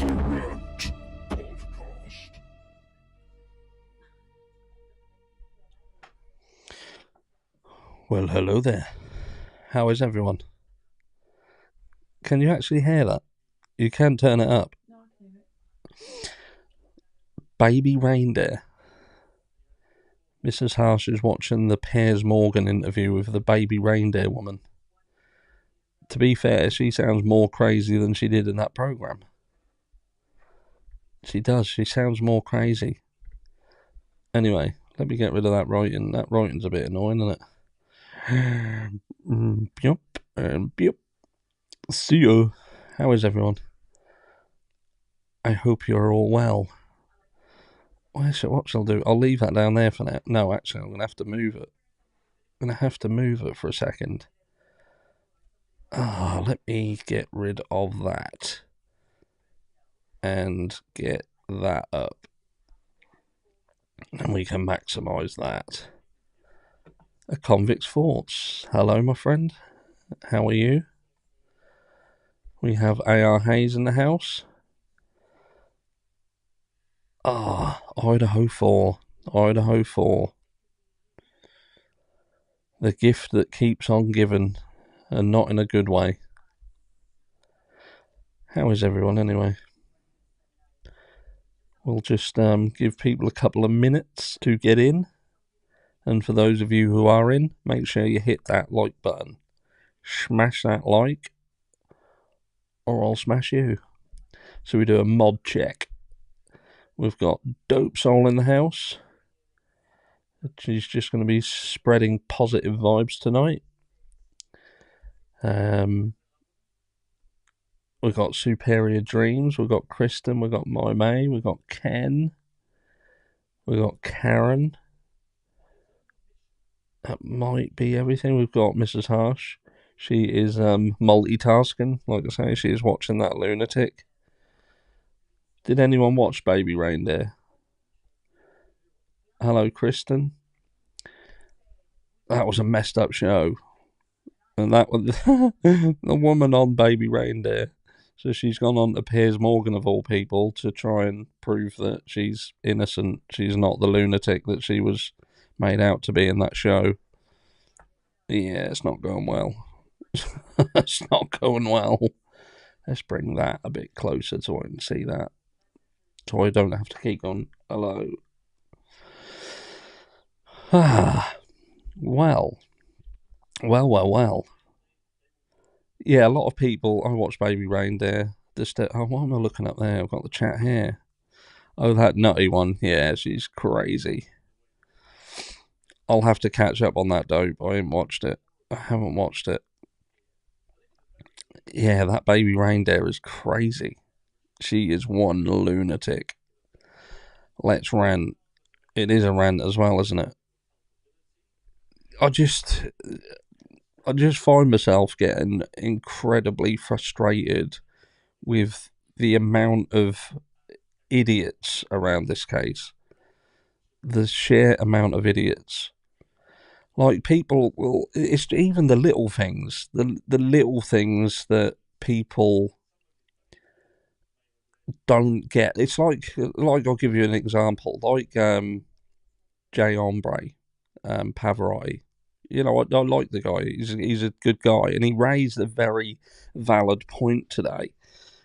RANT podcast. Well, hello there. How is everyone? Can you actually hear that? You can turn it up. No, I can hear it. Baby reindeer. Mrs. Harsh is watching the Piers Morgan interview with the baby reindeer woman. To be fair, she sounds more crazy than she did in that programme. She does. She sounds more crazy. Anyway, let me get rid of that writing. That writing's a bit annoying, isn't it? Yup. See you. How is everyone? I hope you're all well. What shall I do? I'll leave that down there for now. No, actually, I'm going to have to move it. I'm going to have to move it for a second. Let me get rid of that. And get that up. And we can maximise that. A convict's thoughts. Hello, my friend. How are you? We have A.R. Hayes in the house. Idaho 4. Idaho 4. The gift that keeps on giving, and not in a good way. How is everyone anyway? We'll just give people a couple of minutes to get in. And for those of you who are in, make sure you hit that like button. Smash that like, or I'll smash you. So we do a mod check. We've got Dope Soul in the house. She's just going to be spreading positive vibes tonight. We've got Superior Dreams. We've got Kristen. We've got My May. We've got Ken. We've got Karen. That might be everything. We've got Mrs. Harsh. She is multitasking. Like I say, she is watching that lunatic. Did anyone watch Baby Reindeer? Hello, Kristen. That was a messed up show. And that was the woman on Baby Reindeer. So she's gone on to Piers Morgan, of all people, to try and prove that she's innocent. She's not the lunatic that she was made out to be in that show. Yeah, it's not going well. It's not going well. Let's bring that a bit closer so I can see that. So I don't have to keep going, hello. Well. Yeah, a lot of people. I watched Baby Reindeer. What am I looking up there? I've got the chat here. Oh, that nutty one. Yeah, she's crazy. I'll have to catch up on that, Dope. I haven't watched it. Yeah, that Baby Reindeer is crazy. She is one lunatic. Let's rant. It is a rant as well, isn't it? I just find myself getting incredibly frustrated with the amount of idiots around this case. The sheer amount of idiots. Like, people will... It's even the little things. The little things that people don't get. It's like I'll give you an example. Like Jay Ombre, Pavarotti. You know, I like the guy. He's a good guy, and he raised a very valid point today.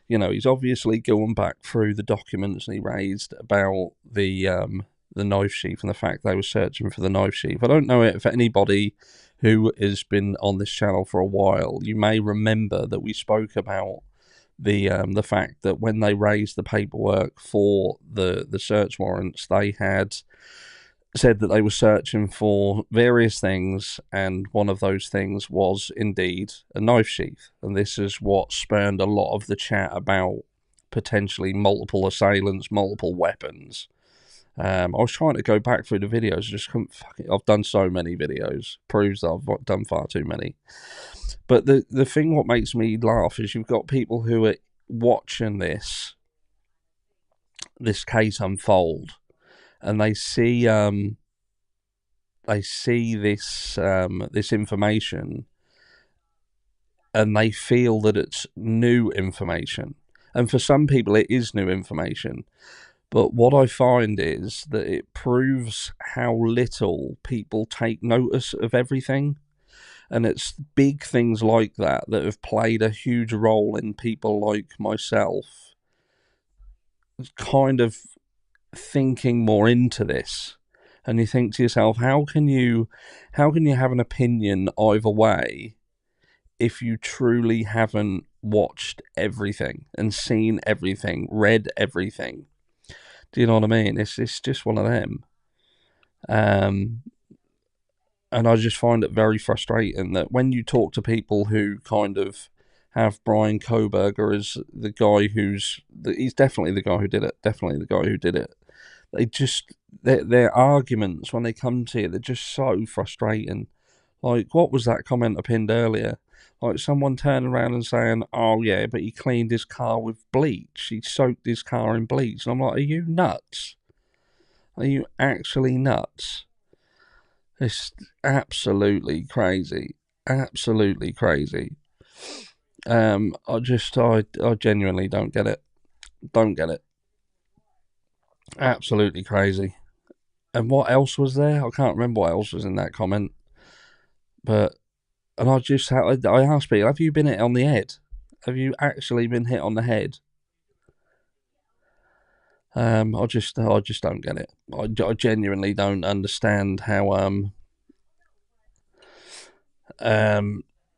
You know, he's obviously going back through the documents he raised about the knife sheath and the fact they were searching for the knife sheath. I don't know if anybody who has been on this channel for a while, you may remember that we spoke about the fact that when they raised the paperwork for the search warrants, they had said that they were searching for various things, and one of those things was indeed a knife sheath. And this is what spurned a lot of the chat about potentially multiple assailants, multiple weapons. I was trying to go back through the videos, just couldn't. I've done so many videos, proves that I've done far too many. But the thing what makes me laugh is you've got people who are watching this case unfold, and they see this information, and they feel that it's new information, And for some people, it is new information. But what I find is that it proves how little people take notice of everything. And it's big things like that that have played a huge role in people like myself kind of thinking more into this. And you think to yourself, how can you have an opinion either way if you truly haven't watched everything and seen everything, read everything? Do you know what I mean? It's just one of them. And I just find it very frustrating that when you talk to people who kind of have Brian Koberger as the guy he's definitely the guy who did it, they just, their arguments when they come to you, they're just so frustrating. Like, what was that comment I pinned earlier? Like, someone turning around and saying, oh yeah, but he cleaned his car with bleach. He soaked his car in bleach. And I'm like, are you nuts? Are you actually nuts? It's absolutely crazy. Absolutely crazy. I genuinely don't get it. Don't get it. Absolutely crazy. And what else was there? I can't remember what else was in that comment. But, and I asked people, have you been hit on the head? Have you actually been hit on the head? I just don't get it. I genuinely don't understand how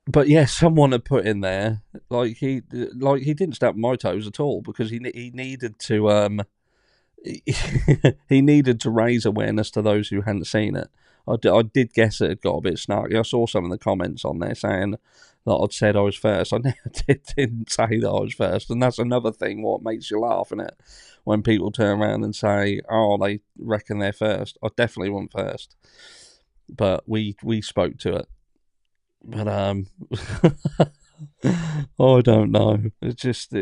but yeah, someone had put in there he didn't step on my toes at all, because he needed to he needed to raise awareness to those who hadn't seen it. I did guess it had got a bit snarky. I saw some of the comments on there saying that I'd said I was first. I didn't say that I was first, and that's another thing what makes you laugh, isn't it? When people turn around and say, "Oh, they reckon they're first." I definitely wasn't first, but we spoke to it. But I don't know. It's just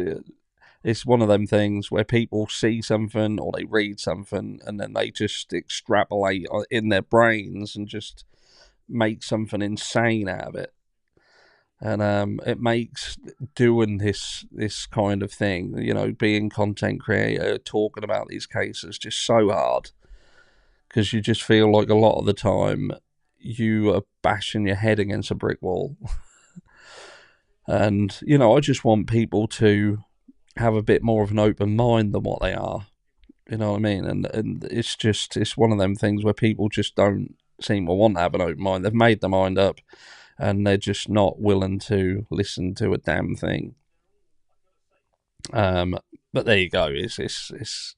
it's one of them things where people see something or they read something and then they just extrapolate in their brains and just make something insane out of it. And it makes doing this kind of thing, being content creator, talking about these cases, just so hard, because you just feel like a lot of the time you are bashing your head against a brick wall. And I just want people to have a bit more of an open mind than what they are. You know what I mean? And it's one of them things where people just don't seem to want to have an open mind. They've made their mind up, and they're just not willing to listen to a damn thing. But there you go. It's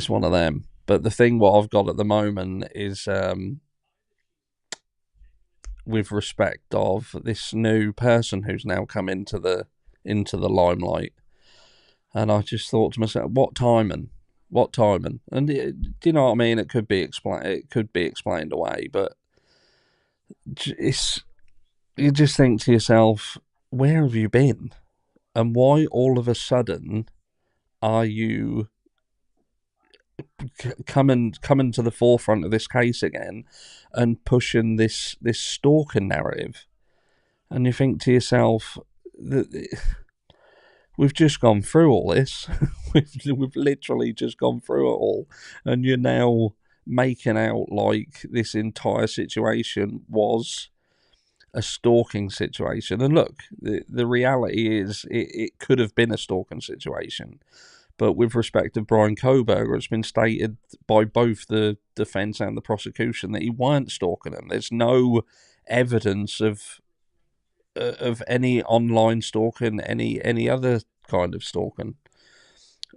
one of them. But the thing what I've got at the moment is with respect of this new person who's now come into the limelight, and I just thought to myself, what timing? And do you know what I mean? It could be explained away, but you just think to yourself, where have you been, and why all of a sudden are you coming to the forefront of this case again and pushing this stalking narrative? And you think to yourself that we've just gone through all this. we've literally just gone through it all, and you're now making out like this entire situation was a stalking situation. And look, the reality is it could have been a stalking situation. But with respect to Brian Koberger, it's been stated by both the defence and the prosecution that he weren't stalking him. There's no evidence of any online stalking, any other kind of stalking.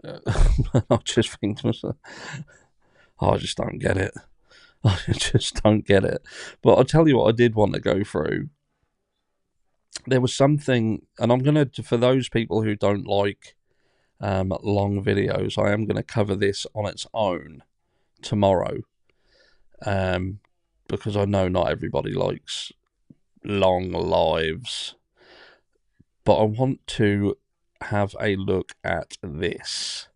I just think to myself, I just don't get it. I just don't get it. But I'll tell you what I did want to go through. There was something, and I'm going to, for those people who don't like long videos, I am going to cover this on its own tomorrow, because I know not everybody likes long lives. But I want to have a look at this,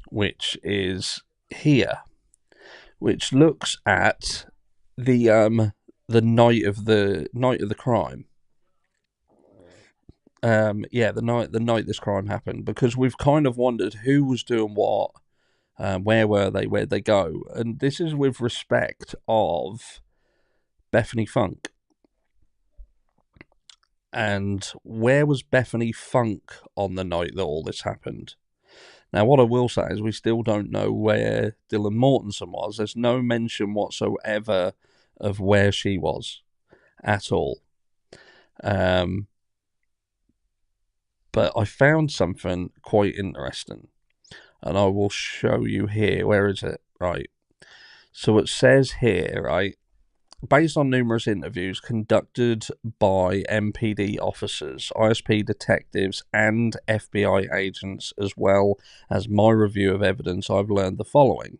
which is here, which looks at the night of the crime. Yeah, the night this crime happened, because we've kind of wondered who was doing what, where were they, where'd they go, and this is with respect of Bethany Funk. And where was Bethany Funk on the night that all this happened? Now, what I will say is we still don't know where Dylan Mortensen was. There's no mention whatsoever of where she was at all. But I found something quite interesting, and I will show you here. Where is it? Right. So it says here, right, based on numerous interviews conducted by MPD officers, ISP detectives, and FBI agents, as well as my review of evidence, I've learned the following.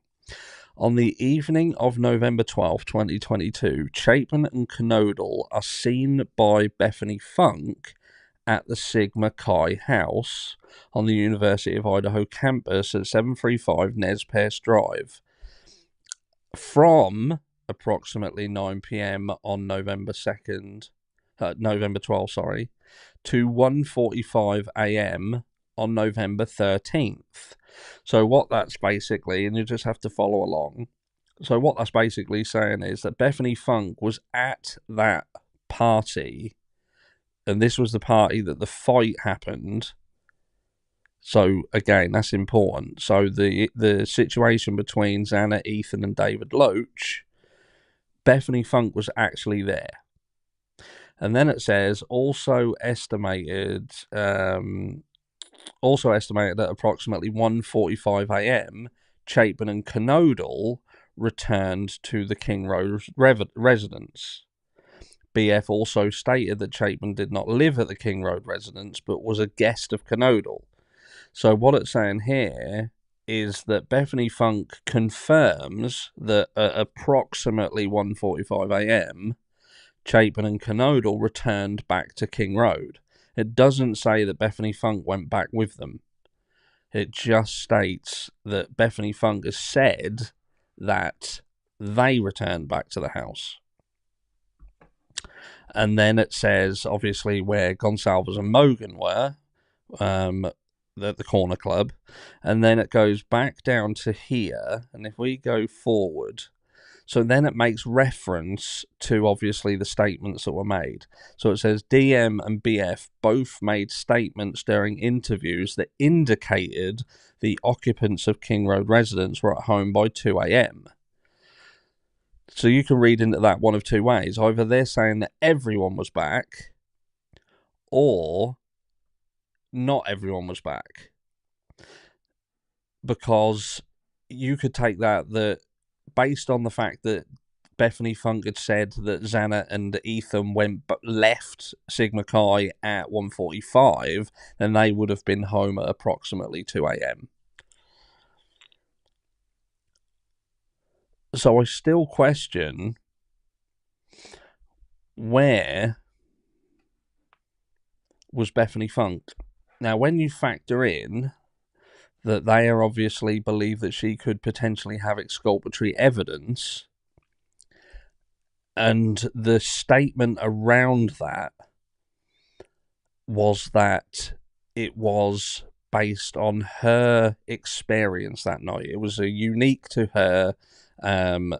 On the evening of November 12th, 2022, Chapin and Knodel are seen by Bethany Funk at the Sigma Chi house on the University of Idaho campus at 735 Nez Perce Drive from approximately 9 p.m. on November 12th, to 1:45 a.m. on November 13th. So what that's basically, and you just have to follow along. So what that's basically saying is that Bethany Funk was at that party, and this was the party that the fight happened. So again, that's important. So the situation between Xana, Ethan, and David Loach, Bethany Funk was actually there. And then it says also estimated at approximately 1:45 a.m. Chapin and Knodel returned to the King Road residence. BF also stated that Chapin did not live at the King Road residence, but was a guest of Knodel. So what it's saying here is that Bethany Funk confirms that at approximately 1:45 a.m., Chapin and Knodel returned back to King Road. It doesn't say that Bethany Funk went back with them. It just states that Bethany Funk has said that they returned back to the house. And then it says, obviously, where Gonsalves and Mogan were, the corner club, and then it goes back down to here, and if we go forward, so then it makes reference to obviously the statements that were made. So it says DM and BF both made statements during interviews that indicated the occupants of King Road residence were at home by 2 a.m. So you can read into that one of two ways. Either they're saying that everyone was back, or not everyone was back. Because you could take that based on the fact that Bethany Funk had said that Xana and Ethan left Sigma Chi at 1:45, then they would have been home at approximately 2 a.m. So I still question where was Bethany Funk. Now, when you factor in that they are obviously believe that she could potentially have exculpatory evidence, and the statement around that was that it was based on her experience that night. It was unique to her, and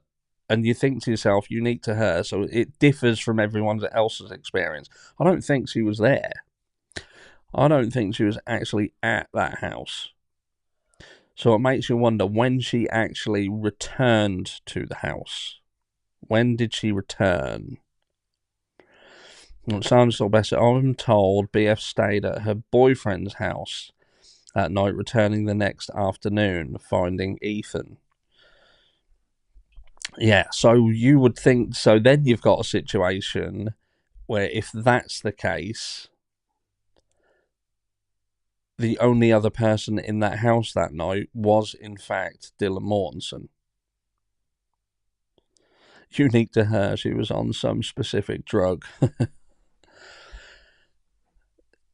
you think to yourself, unique to her, so it differs from everyone else's experience. I don't think she was there. I don't think she was actually at that house. So it makes you wonder when she actually returned to the house. When did she return? Well, it sounds so best. I'm told BF stayed at her boyfriend's house that night, returning the next afternoon, finding Ethan. Yeah, so you would think, so then you've got a situation where if that's the case, the only other person in that house that night was, in fact, Dylan Mortensen. Unique to her, she was on some specific drug.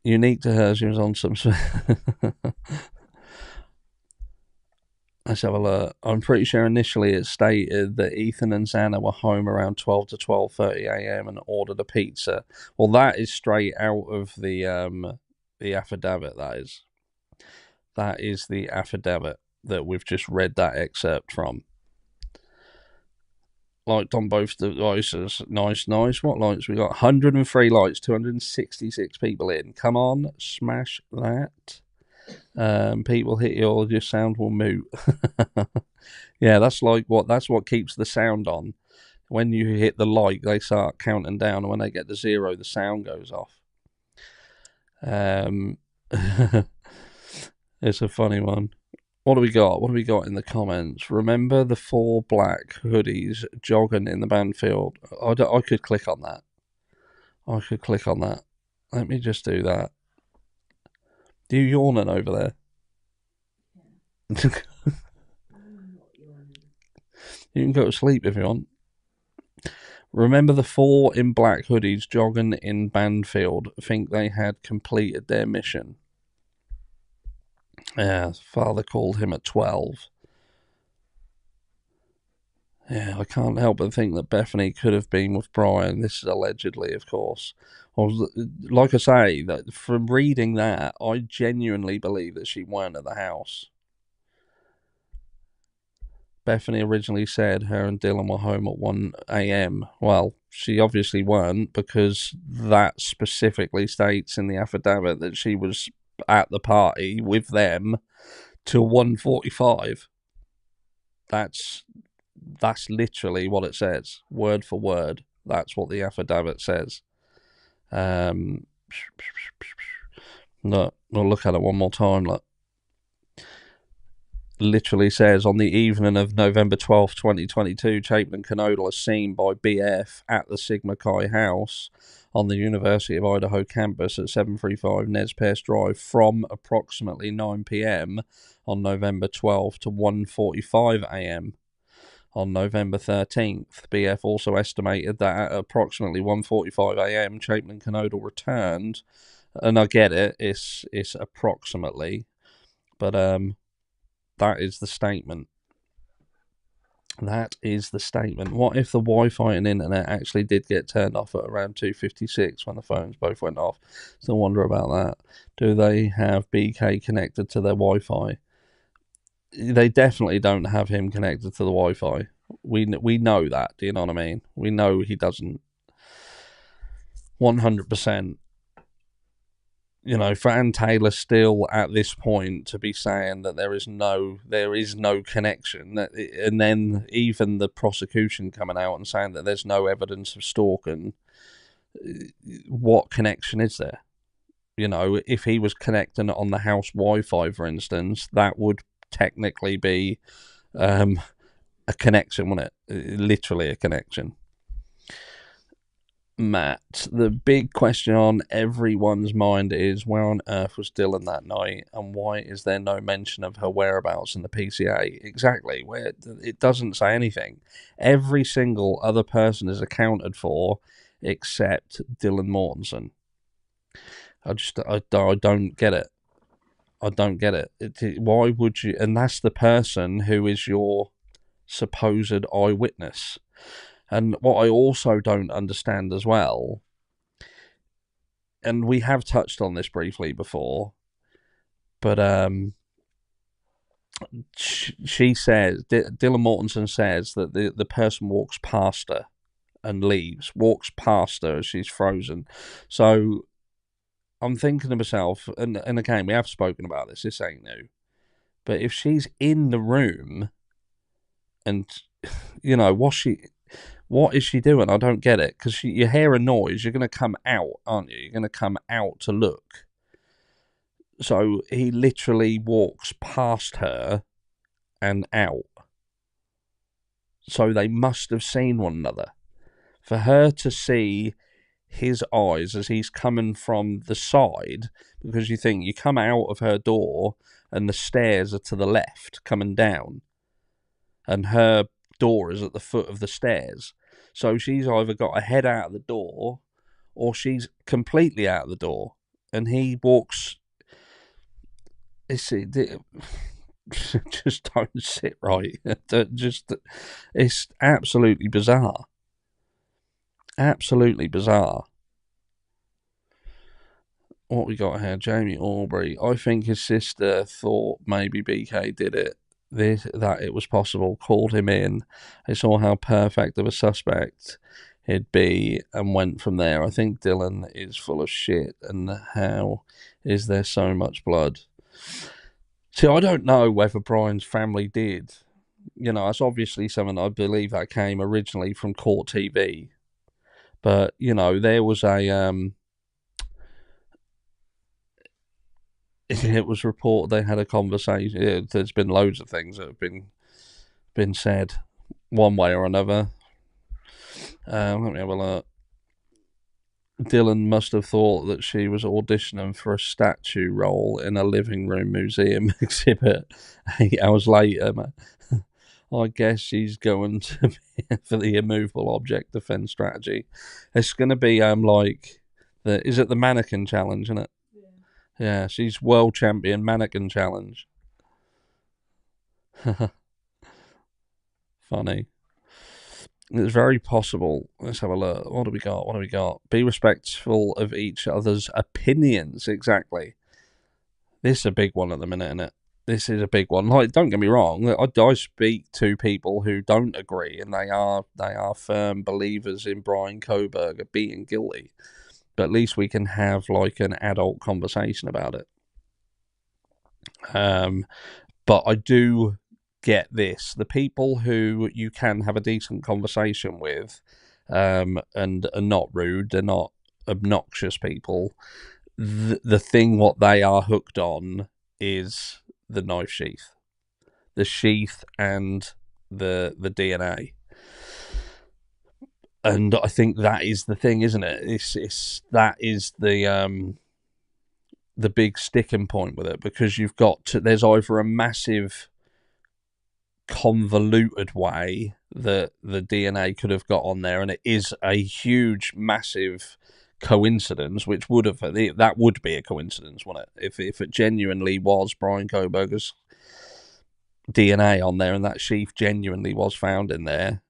Unique to her, she was on some... Let's have a look. I'm pretty sure initially it stated that Ethan and Xana were home around 12 to 12:30 a.m. and ordered a pizza. Well, that is straight out of the affidavit. That is the affidavit that we've just read that excerpt from. Liked on both devices. Nice. What likes we got? 103 likes, 266 people in. Come on, smash that. People hit you or your sound will mute. Yeah, that's what keeps the sound on. When you hit the like, they start counting down, and when they get to 0, the sound goes off. It's a funny one. What do we got? What do we got in the comments? Remember the 4 black hoodies jogging in the Banfield? I could click on that. Let me just do that. Do you yawning over there? You can go to sleep if you want. Remember the 4 in black hoodies jogging in Banfield? Think they had completed their mission. Yeah, father called him at 12. Yeah, I can't help but think that Bethany could have been with Brian. This is allegedly, of course. Like I say, that from reading that, I genuinely believe that she weren't at the house. Bethany originally said her and Dylan were home at 1 a.m. Well, she obviously weren't, because that specifically states in the affidavit that she was at the party with them till 1:45. That's literally what it says, word for word. That's what the affidavit says. Look, we'll look at it one more time. Look. Literally says, on the evening of November 12th, 2022, Chapin Canodal is seen by BF at the Sigma Chi house on the University of Idaho campus at 735 Nez Perce Drive from approximately 9 p.m. on November 12th to 1:45 a.m. on November 13th. BF also estimated that at approximately 1:45 a.m. Chapin Canodal returned, and I get it, it's approximately, but that is the statement. What if the Wi-Fi and internet actually did get turned off at around 2:56 when the phones both went off? Still wonder about that. Do they have BK connected to their Wi-Fi? They definitely don't have him connected to the Wi-Fi. We know that. Do you know what I mean? We know he doesn't. 100%. You know, for Ann Taylor still at this point to be saying that there is no connection, and then even the prosecution coming out and saying that there's no evidence of stalking, what connection is there? You know, if he was connecting on the house Wi-Fi, for instance, that would technically be a connection, wouldn't it? Literally a connection. Matt, the big question on everyone's mind is, where on earth was Dylan that night, and why is there no mention of her whereabouts in the PCA? Exactly, where it doesn't say anything. Every single other person is accounted for except Dylan Mortensen. I don't get it. I don't get it. Why would you? And that's the person who is your supposed eyewitness. And what I also don't understand as well, and we have touched on this briefly before, but she says, Dylan Mortensen says that the person walks past her and leaves, walks past her as she's frozen. So I'm thinking to myself, and again, we have spoken about this ain't new, but if she's in the room and, you know, what is she doing? I don't get it. Because you hear a noise, you're going to come out, aren't you? You're going to come out to look. So he literally walks past her and out. So they must have seen one another. For her to see his eyes as he's coming from the side, because you think you come out of her door and the stairs are to the left coming down, and her door is at the foot of the stairs. So she's either got her head out of the door or she's completely out of the door. And he walks. just don't sit right. It's absolutely bizarre. Absolutely bizarre. What we got here? Jamie Aubrey. I think his sister thought maybe BK did it. That it was possible. Called him in. They saw how perfect of a suspect he'd be and went from there. I think Dylan is full of shit. And how is there so much blood? See, I don't know whether Brian's family did. It's obviously something I believe that came originally from Court TV. But, there was it was reported they had a conversation. There's been loads of things that have been said one way or another. Let me have a look. Dylan must have thought that she was auditioning for a statue role in a living room museum exhibit 8 hours later. I guess she's going to be for the immovable object defense strategy. It's going to be is it the mannequin challenge, isn't it? Yeah, she's world champion mannequin challenge. Funny. It's very possible. Let's have a look. What do we got? Be respectful of each other's opinions. Exactly. This is a big one at the minute, isn't it? This is a big one. Don't get me wrong. I speak to people who don't agree, and they are firm believers in Brian Kohberger being guilty. But at least we can have an adult conversation about it. But I do get this: the people who you can have a decent conversation with, and are not rude, they're not obnoxious people. The thing what they are hooked on is the knife sheath, and the DNA. And I think that is the thing, isn't it? That is the big sticking point with it, because there's either a massive convoluted way that the DNA could have got on there, and it is a huge, massive coincidence, which that would be a coincidence, wouldn't it? If it genuinely was Brian Kohberger's DNA on there, and that sheath genuinely was found in there,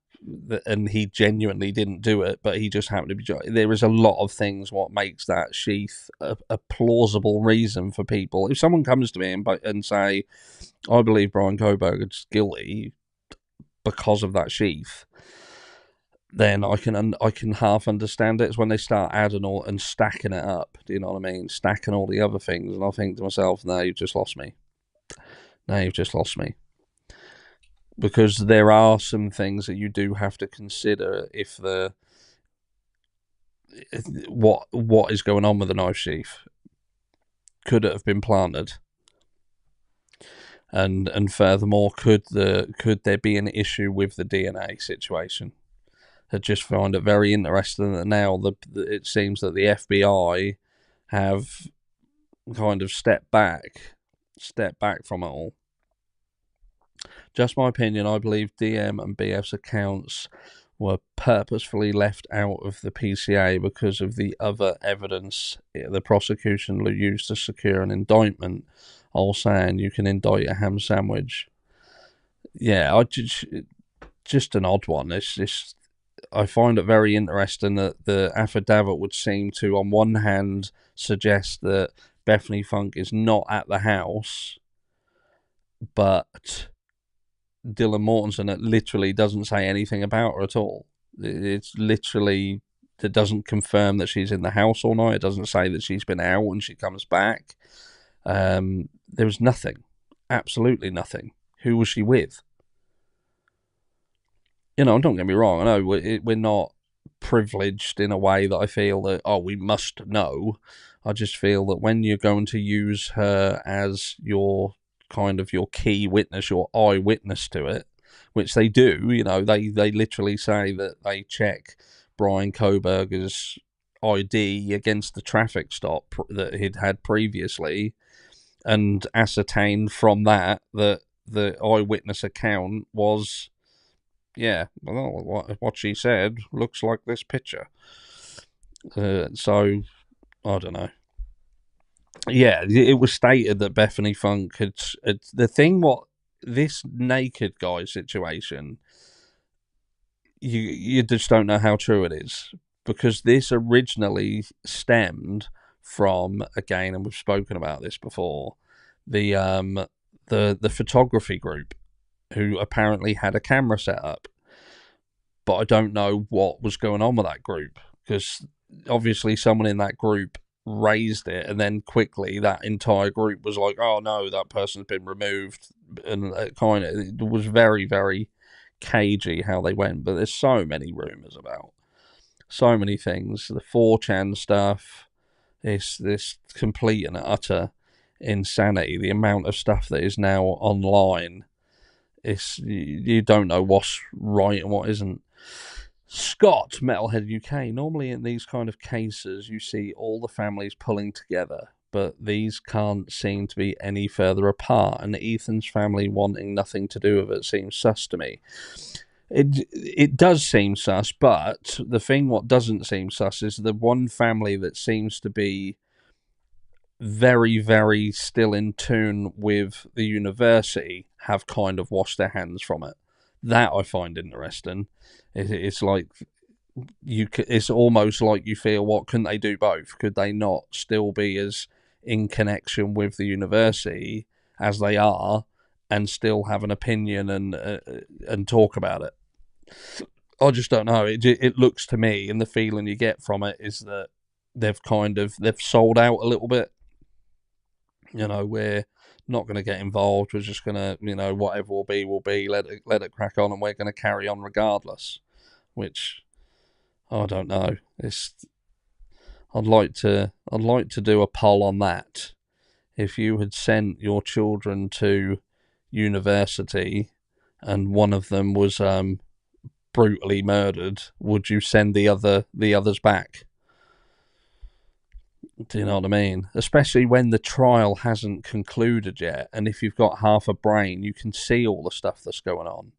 and he genuinely didn't do it, but he just happened to be. There is a lot of things what makes that sheath a plausible reason for people. If someone comes to me and say, I believe Brian Kohberger's guilty because of that sheath, then I can half understand it. It's when they start adding all and stacking it up. Do you know what I mean? Stacking all the other things, and I think to myself, "No, you've just lost me. No, you've just lost me." Because there are some things that you do have to consider if what is going on with the knife sheath. Could it have been planted? And furthermore, could there be an issue with the DNA situation? I just find it very interesting that now it seems that the FBI have kind of stepped back from it all. Just my opinion, I believe DM and BF's accounts were purposefully left out of the PCA because of the other evidence the prosecution used to secure an indictment. All saying you can indict a ham sandwich. Yeah, just an odd one. It's just, I find it very interesting that the affidavit would seem to, on one hand, suggest that Bethany Funk is not at the house, but Dylan Mortensen, it literally doesn't say anything about her at all. It's literally, it doesn't confirm that she's in the house or not. It doesn't say that she's been out when she comes back. There was nothing, absolutely nothing. Who was she with? Don't get me wrong. I know we're not privileged in a way that I feel that, we must know. I just feel that when you're going to use her as your key witness, your eyewitness to it, which they do, they literally say that they check Brian Kohberger's ID against the traffic stop that he'd had previously, and ascertain from that the eyewitness account was, what she said looks like this picture. So I don't know. Yeah, it was stated that Bethany Funk had the thing. What this naked guy situation, you just don't know how true it is, because this originally stemmed from, again, and we've spoken about this before, the photography group who apparently had a camera set up, but I don't know what was going on with that group, because obviously someone in that group raised it, and then quickly that entire group was like, oh no, that person's been removed, and it was very, very cagey how they went. But there's so many rumours about so many things, the 4chan stuff, this complete and utter insanity, the amount of stuff that is now online. You don't know what's right and what isn't. Scott, Metalhead UK. Normally in these kind of cases, you see all the families pulling together, but these can't seem to be any further apart, and Ethan's family wanting nothing to do with it seems sus to me. It does seem sus, but the thing what doesn't seem sus is the one family that seems to be very, very still in tune with the university have kind of washed their hands from it. That I find interesting. It's like it's almost like you feel, what, couldn't they do both? Could they not still be as in connection with the university as they are, and still have an opinion and talk about it? I just don't know. It looks to me, and the feeling you get from it is that they've sold out a little bit. We're not going to get involved. We're just going to, whatever will be. Let it crack on, and we're going to carry on regardless. Which I don't know. I'd like to do a poll on that. If you had sent your children to university and one of them was brutally murdered, would you send the others back? Do you know what I mean? Especially when the trial hasn't concluded yet, and if you've got half a brain, you can see all the stuff that's going on.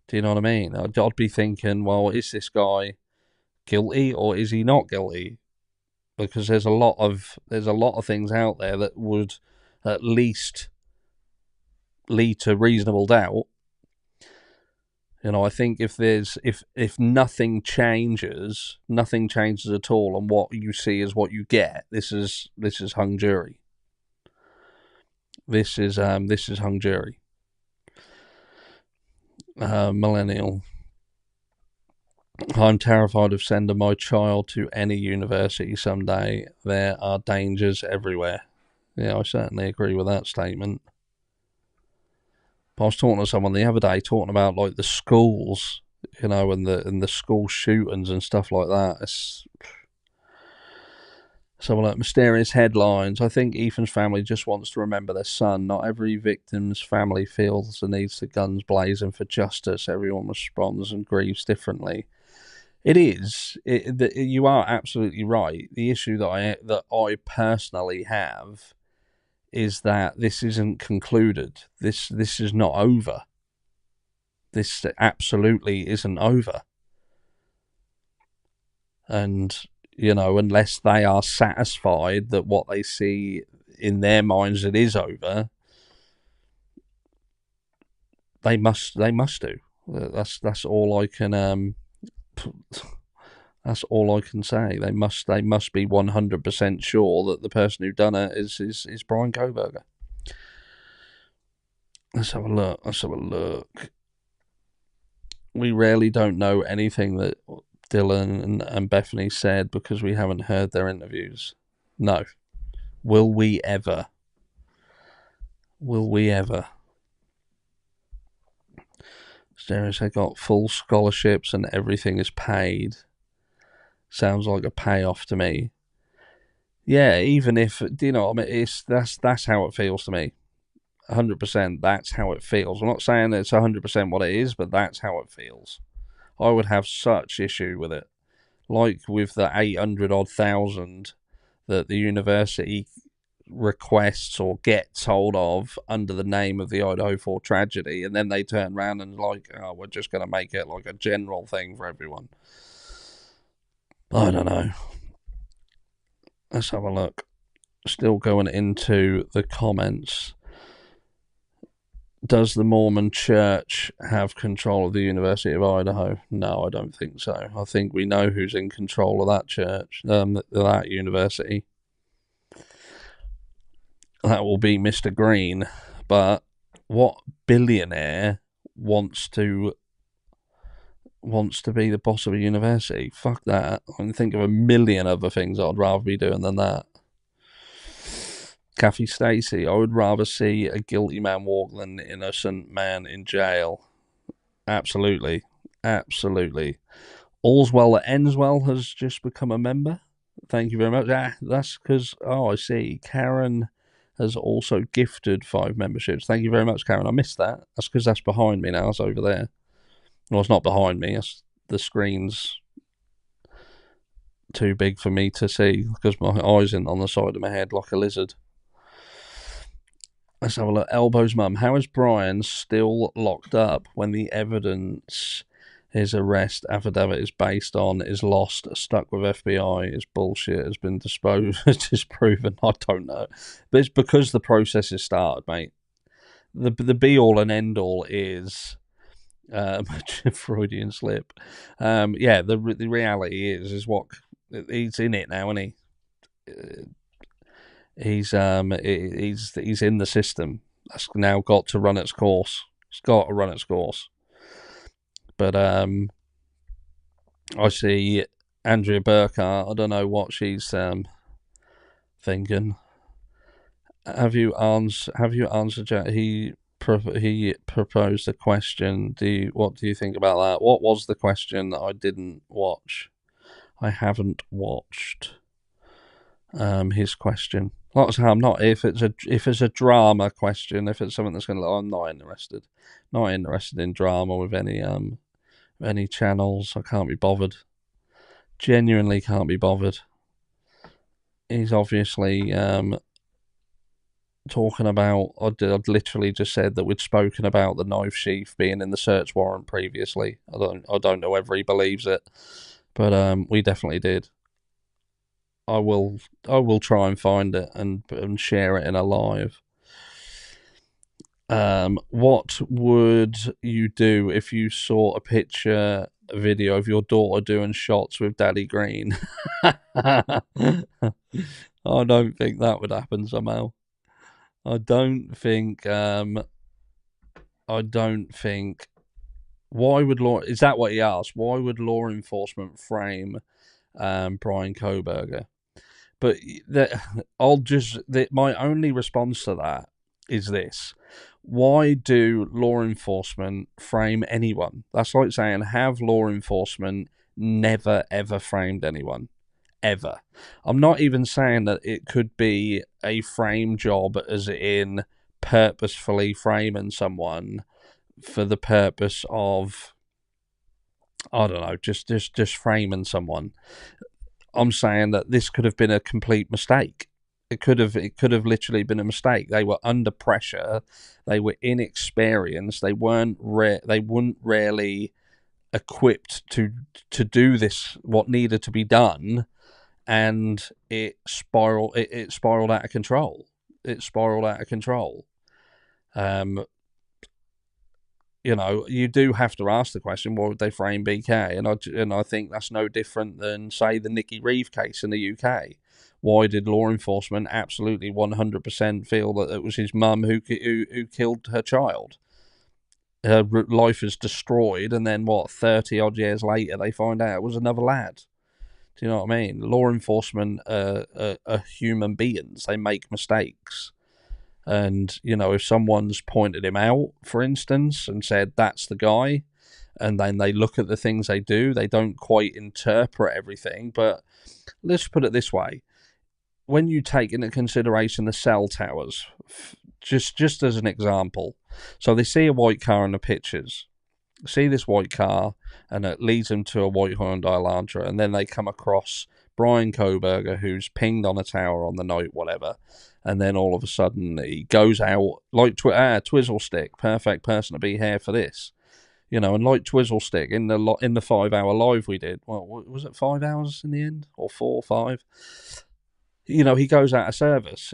Do you know what I mean? I'd be thinking, well, is this guy guilty or is he not guilty? Because there's a lot of things out there that would at least lead to reasonable doubt. I think if nothing changes at all, and what you see is what you get. This is hung jury. This is hung jury. Millennial. I'm terrified of sending my child to any university someday. There are dangers everywhere. Yeah, I certainly agree with that statement. I was talking to someone the other day, talking about like the schools, and the school shootings and stuff like that. Some like mysterious headlines. I think Ethan's family just wants to remember their son. Not every victim's family feels the need to guns blazing for justice. Everyone responds and grieves differently. It is. You are absolutely right. The issue that I personally have is that this isn't concluded. This is not over. This absolutely isn't over. And, unless they are satisfied that what they see in their minds it is over, they must do. That's all I can that's all I can say. They must be 100% sure that the person who done it is Brian Koberger. Let's have a look. We rarely don't know anything that Dylan and Bethany said because we haven't heard their interviews. No. Will we ever? Stereos have got full scholarships and everything is paid. Sounds like a payoff to me. Yeah, even if, do you know what I mean? That's how it feels to me. 100%, that's how it feels. I'm not saying that it's 100% what it is, but that's how it feels. I would have such issue with it. Like with the 800 odd thousand that the university requests or gets hold of under the name of the Idaho 4 tragedy, and then they turn around and like, oh, we're just going to make it like a general thing for everyone. I don't know. Let's have a look. Still going into the comments. Does the Mormon Church have control of the University of Idaho? No, I don't think so. I think we know who's in control of that church, that university. That will be Mr. Green. But what billionaire wants to be the boss of a university? Fuck that. I can think of a million other things I'd rather be doing than that. Kathy Stacey, I would rather see a guilty man walk than an innocent man in jail. Absolutely. Absolutely. All's Well That Ends Well has just become a member. Thank you very much. That's because, I see. Karen has also gifted 5 memberships. Thank you very much, Karen. I missed that. That's because that's behind me now. It's over there. Well, it's not behind me. The screen's too big for me to see because my eyes in on the side of my head like a lizard. Let's have a look. Elbow's mum. How is Brian still locked up when the evidence his arrest affidavit is based on is lost, stuck with FBI, is bullshit, has been disproven? I don't know. But it's because the process is started, mate. The be-all and end-all is Freudian slip. The reality is what he's in it now, isn't he? He's in the system. That's now got to run its course. It's got to run its course. But I see Andrea Burkhardt. I don't know what she's thinking. Have you answered? He proposed a question. What do you think about that? What was the question that I didn't watch? I haven't watched his question. Like I say, I'm not. If it's a drama question, if it's something that's going to, I'm not interested. Not interested in drama with any channels. I can't be bothered. Genuinely can't be bothered. He's obviously talking about. I'd literally just said that we'd spoken about the knife sheath being in the search warrant previously. I don't know whether he believes it, but we definitely did. I will try and find it and share it in a live. What would you do if you saw a video of your daughter doing shots with Daddy Green? I don't think that would happen somehow. I don't think. Why would law? Is that what he asked? Why would law enforcement frame Brian Kohberger? But my only response to that is this. Why do law enforcement frame anyone? That's like saying, have law enforcement never, ever framed anyone? Ever. I'm not even saying that it could be a frame job as in purposefully framing someone for the purpose of, I don't know, just framing someone. I'm saying that this could have been a complete mistake. It could have literally been a mistake. They were under pressure. They were inexperienced. They weren't rarely equipped to do this, what needed to be done, and it spiraled out of control. You do have to ask the question, why would they frame BK? And I think that's no different than, say, the Nikki Reeve case in the UK. Why did law enforcement absolutely 100% feel that it was his mum who killed her child? Her life is destroyed, and then 30 odd years later they find out it was another lad. Do you know what I mean? Law enforcement are human beings. They make mistakes. And, if someone's pointed him out, for instance, and said, that's the guy, and then they look at the things they do, they don't quite interpret everything. But let's put it this way. When you take into consideration the cell towers, just as an example, so they see a white car in the pictures, see this white car, and it leads them to a white Hyundai Elantra, and then they come across Brian Kohberger, who's pinged on a tower on the night, whatever, and then all of a sudden he goes out like Twizzlestick, perfect person to be here for this, and like Twizzlestick in the 5 hour live we did. Well, was it 5 hours in the end, or 4 or 5? he goes out of service.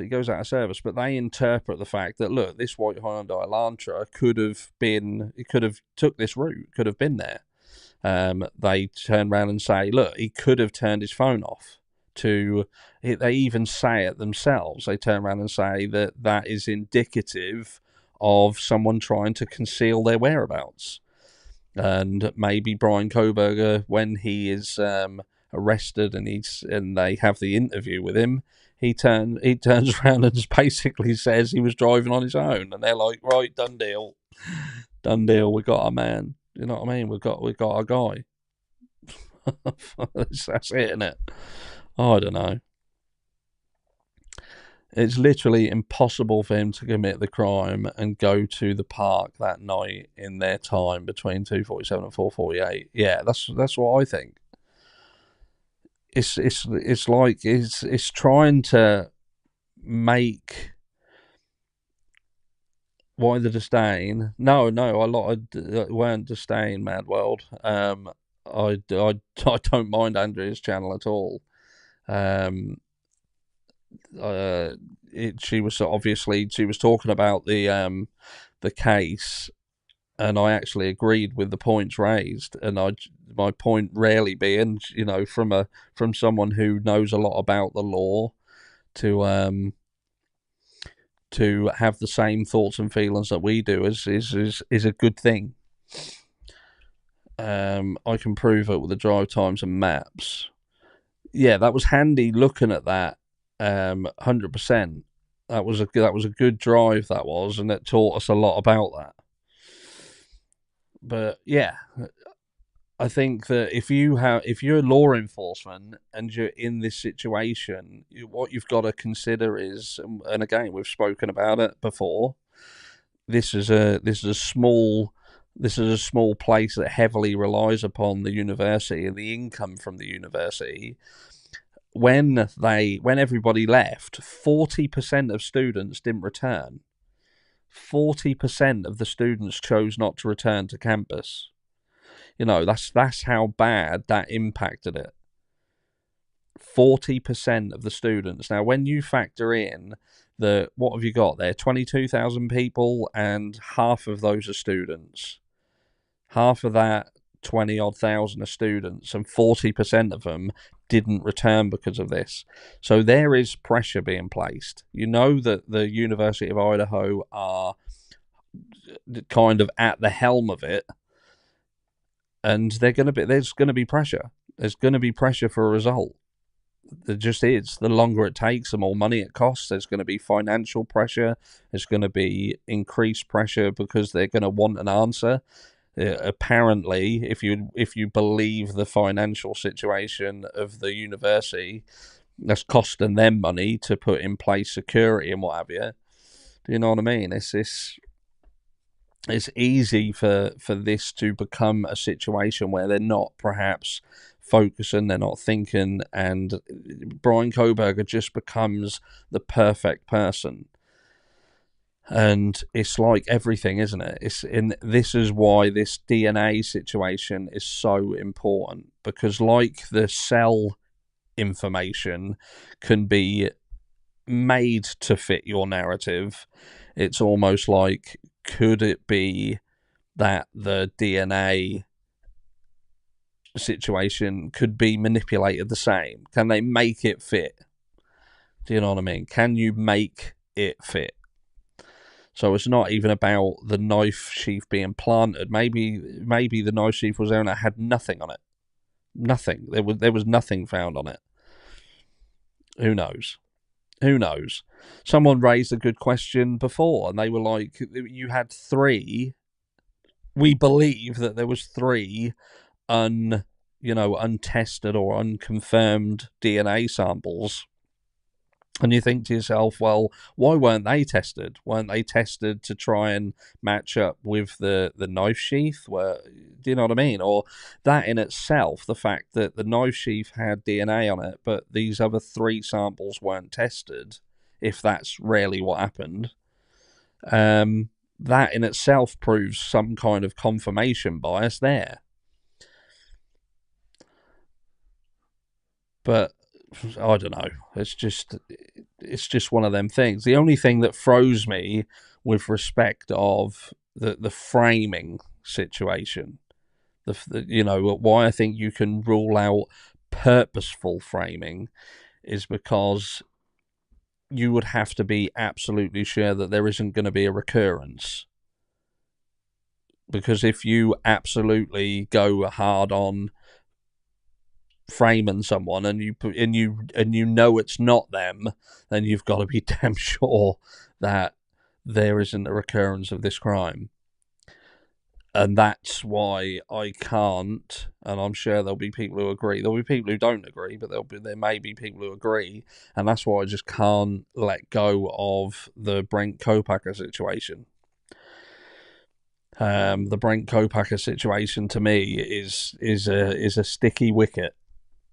But they interpret the fact that, look, this white Hyundai Elantra could have took this route, could have been there. They turn around and say, look, he could have turned his phone off. They even say it themselves. They turn around and say that is indicative of someone trying to conceal their whereabouts. And maybe Brian Koberger, when he is arrested and they have the interview with him, he turns around and basically says he was driving on his own, and they're like, right, done deal, we got our man. You know what I mean? We got our guy. That's it, isn't it? I don't know. It's literally impossible for him to commit the crime and go to the park that night in their time between 2:47 and 4:48. Yeah, that's what I think. It's like it's trying to make. Why the disdain? No, I weren't disdain, Mad World. I don't mind Andrea's channel at all. She was talking about the case, and I actually agreed with the points raised. And my point rarely being, from someone who knows a lot about the law, to have the same thoughts and feelings that we do is a good thing. I can prove it with the drive times and maps. Yeah, that was handy looking at that. 100%. That was a good drive, that was, and it taught us a lot about that. But yeah, I think that if you're law enforcement and you're in this situation, what you've got to consider is, and again, we've spoken about it before. This is a small place that heavily relies upon the university and the income from the university. When everybody left, 40% of students didn't return. 40% of the students chose not to return to campus. That's how bad that impacted it. 40% of the students. Now, when you factor in what have you got there? 22,000 people, and half of those are students. Half of that, 20-odd thousand, are students, and 40% of them didn't return because of this. So there is pressure being placed. You know that the University of Idaho are kind of at the helm of it, and there's going to be pressure. There's going to be pressure for a result. There just is. The longer it takes, the more money it costs. There's going to be financial pressure. There's going to be increased pressure because they're going to want an answer. Apparently, if you believe the financial situation of the university, that's costing them money to put in place security and what have you. Do you know what I mean? It's easy for this to become a situation where they're not perhaps focusing, they're not thinking, and Brian Koberger just becomes the perfect person. And it's like everything, isn't it? This is why this DNA situation is so important, because like the cell information can be made to fit your narrative, it's almost like, could it be that the DNA situation could be manipulated the same? Can they make it fit? Do you know what I mean? Can you make it fit? So it's not even about the knife sheath being planted. Maybe the knife sheath was there and it had nothing on it. Nothing. There was nothing found on it. Who knows? Someone raised a good question before, and they were like, you had 3. We believe that there was 3 untested or unconfirmed DNA samples. And you think to yourself, well, why weren't they tested? Weren't they tested to try and match up with the knife sheath? Do you know what I mean? Or that in itself, the fact that the knife sheath had DNA on it, but these other 3 samples weren't tested, if that's really what happened, that in itself proves some kind of confirmation bias there. But I don't know. It's just one of them things. The only thing that throws me with respect of the framing situation, why I think you can rule out purposeful framing is because you would have to be absolutely sure that there isn't going to be a recurrence. Because if you absolutely go hard on framing someone and you know it's not them, then you've got to be damn sure that there isn't a recurrence of this crime. And that's why I can't, and I'm sure there'll be people who agree. There'll be people who don't agree, but there may be people who agree, and that's why I just can't let go of the Brent Kopacker situation. The Brent Kopacker situation to me is a sticky wicket,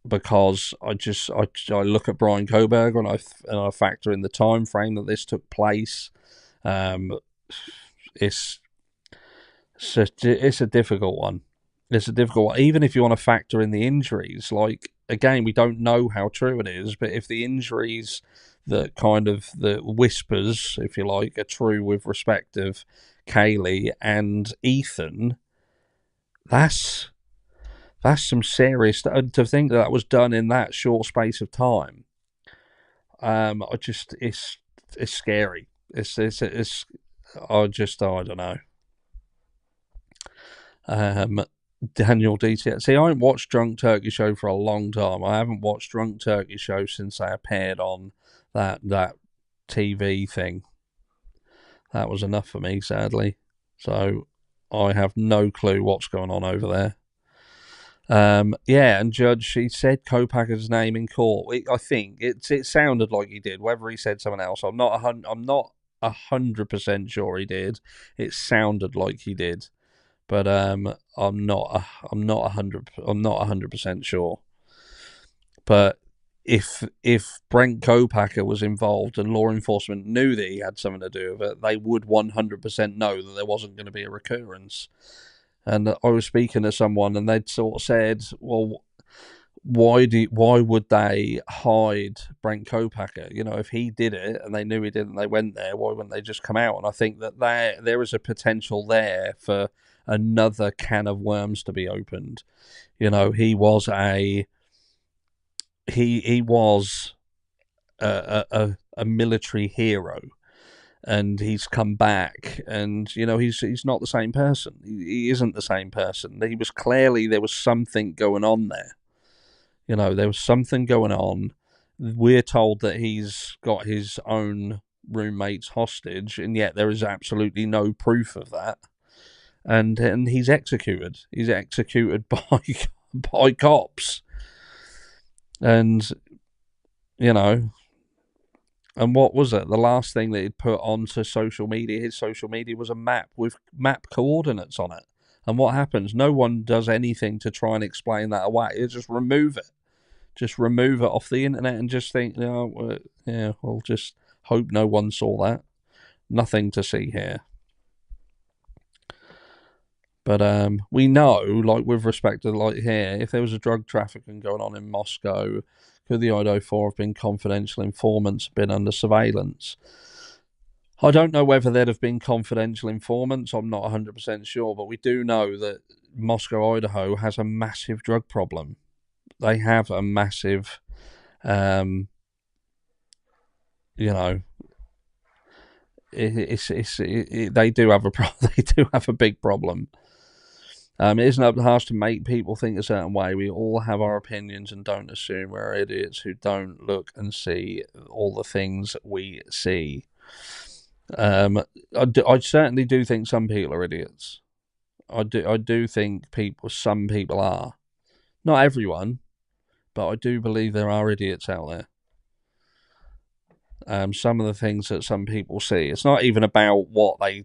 because I look at Brian Koberger and I factor in the time frame that this took place. It's a difficult one. It's a difficult one. Even if you want to factor in the injuries, like, again, we don't know how true it is, but if the injuries that kind of the whispers, if you like, are true with respect of Kaylee and Ethan, that's some serious stuff. To think that was done in that short space of time. It's scary. I don't know. Daniel DT. See, I haven't watched Drunk Turkey Show for a long time. I haven't watched Drunk Turkey Show since they appeared on that TV thing. That was enough for me, sadly. So I have no clue what's going on over there. And Judge, she said Kopacker's name in court. I think it sounded like he did. Whether he said something else, I'm not 100% sure he did. It sounded like he did, but I'm not 100% sure. But if Brent Kopacker was involved and law enforcement knew that he had something to do with it, they would 100% know that there wasn't going to be a recurrence. And I was speaking to someone, and they'd sort of said, "Well, why would they hide Brent Kopacker? If he did it and they knew he did, and they went there, why wouldn't they just come out?" And I think that there is a potential there for another can of worms to be opened. He was a military hero. And he's come back, and he's not the same person. He isn't the same person. There was something going on there. There was something going on. We're told that he's got his own roommates hostage, and yet there is absolutely no proof of that. And he's executed. He's executed by cops. And and what was it? The last thing that he'd put onto social media, his social media, was a map with map coordinates on it. And what happens? No one does anything to try and explain that away. They just remove it. Just remove it off the internet and just think, we'll just hope no one saw that. Nothing to see here. But we know, like, with respect to, like, here, if there was a drug trafficking going on in Moscow, could the Idaho 4 have been confidential informants, been under surveillance? I don't know whether there'd have been confidential informants. I'm not 100% sure, but we do know that Moscow, Idaho has a massive drug problem. They have a massive, they do have a big problem. It isn't up to harsh to make people think a certain way. We all have our opinions, and don't assume we're idiots who don't look and see all the things we see. I certainly do think some people are idiots. I do think some people are. Not everyone, but I do believe there are idiots out there. Some of the things that some people see, it's not even about what they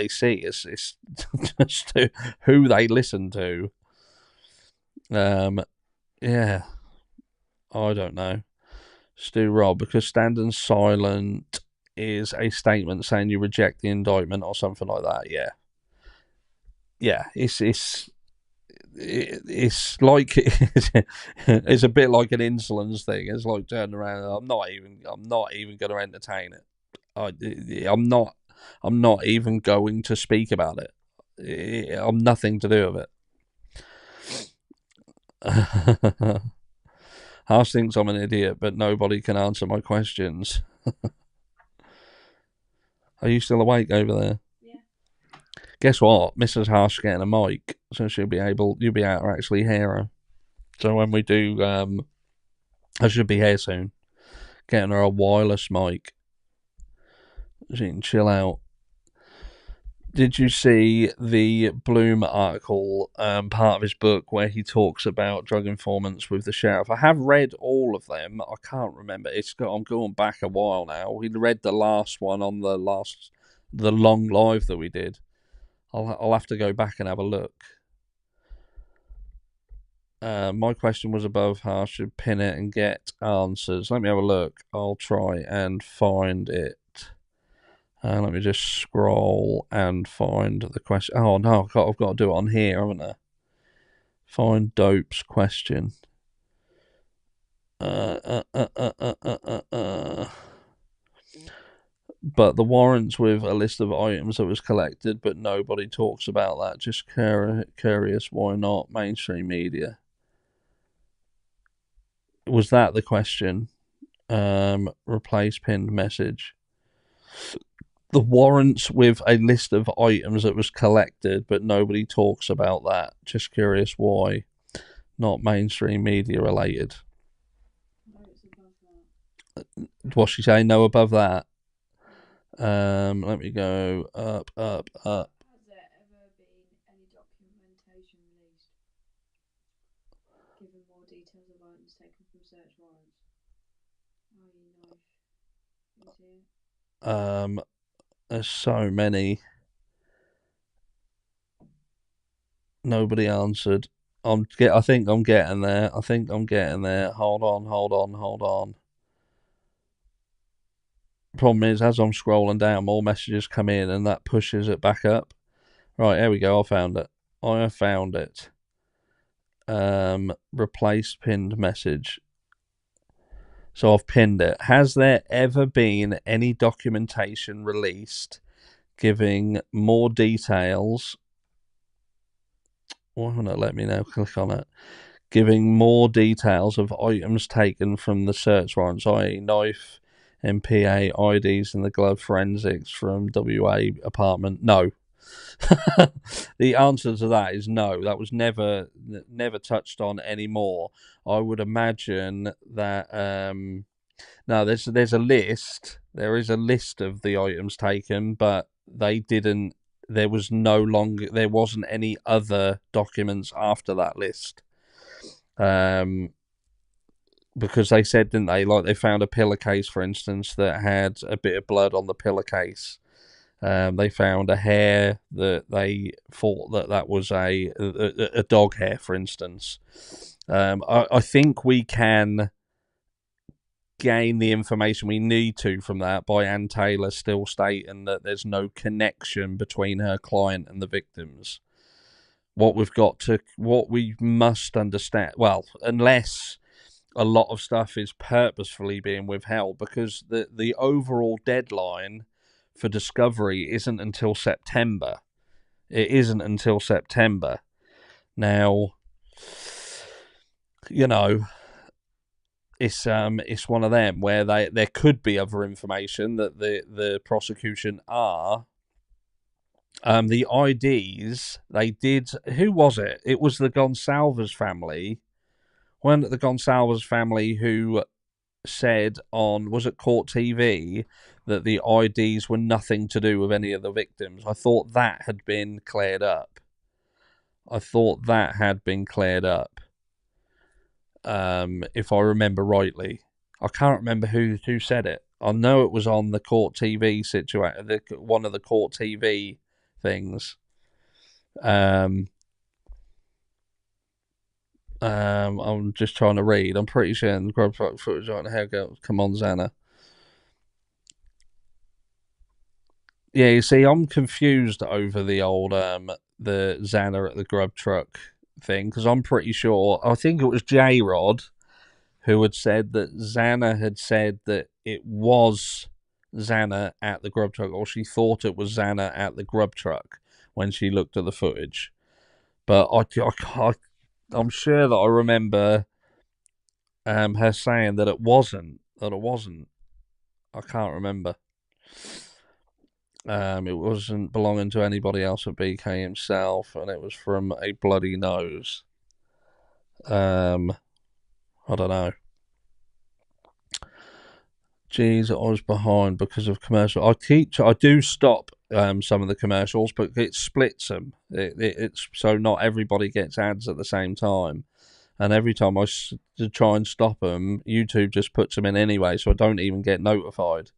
see. It's just who they listen to. Yeah, I don't know. Stu Rob, because standing silent is a statement saying you reject the indictment or something like that. Yeah. It's it's like it's a bit like an insolence thing. It's like turning around. I'm not even going to entertain it. I'm not even going to speak about it. I'm nothing to do with it. Harsh thinks I'm an idiot, but nobody can answer my questions. Are you still awake over there? Yeah. Guess what? Mrs. Harsh getting a mic, so you'll be able to actually hear her. So when we do, I should be here soon. Getting her a wireless mic, she can chill out. Did you see the Bloom article, part of his book, where he talks about drug informants with the sheriff? I have read all of them. I can't remember. I'm going back a while now. We read the last one on the long live that we did. I'll have to go back and have a look. My question was above. I should pin it and get answers. Let me have a look. I'll try and find it. Let me just scroll and find the question. Oh no, I've got to do it on here, haven't I? Find Dope's question. But the warrants with a list of items that was collected, but nobody talks about that. Just curious, why not? Mainstream media. Was that the question? Replace pinned message. The warrants with a list of items that was collected, but nobody talks about that. Just curious why. Not mainstream media related. No, it's above that. What's she saying? No above that. Let me go up. Has there ever been any documentation released giving more details of items taken from search warrants? Knife. Is it? There's so many. Nobody answered. I think I'm getting there. Hold on. Problem is, as I'm scrolling down, more messages come in, and that pushes it back up. Right, here we go. I have found it. Replace pinned message. So I've pinned it. Has there ever been any documentation released giving more details? Why won't it let me now click on it? Giving more details of items taken from the search warrants, i.e. knife, MPA, IDs, and the glove forensics from WA apartment? No. The answer to that is no. That was never touched on anymore. I would imagine that no, there's a list. There is a list of the items taken, but they didn't. There wasn't any other documents after that list. Because they said, didn't they? Like they found a pillowcase, for instance, that had a bit of blood on the pillowcase. They found a hair that they thought that was a dog hair, for instance. I think we can gain the information we need to from that by Ann Taylor still stating that there's no connection between her client and the victims. What we must understand, well, unless a lot of stuff is purposefully being withheld, because the overall deadline for discovery isn't until September. It isn't until September. Now, you know, it's one of them where there could be other information that the prosecution are. The IDs they did. Who was it? It was the Gonsalves family. Wasn't it the Gonsalves family who said on, was it Court TV, that the IDs were nothing to do with any of the victims? I thought that had been cleared up. If I remember rightly. I can't remember who said it. I know it was on the Court TV situation, one of the Court TV things. I'm just trying to read. I'm pretty sure in the grub footage right now. Come on, Xana. Yeah, you see, I'm confused over the old the Xana at the grub truck thing, because I'm pretty sure, I think it was J-Rod who had said that Xana had said that it was Xana at the grub truck, or she thought it was Xana at the grub truck when she looked at the footage. But I'm sure that I remember her saying that it wasn't. I can't remember. It wasn't belonging to anybody else but BK himself, and it was from a bloody nose. I don't know. Geez, I was behind because of commercial. I do stop some of the commercials, but it splits them. It's so not everybody gets ads at the same time. And every time I try and stop them, YouTube just puts them in anyway, so I don't even get notified.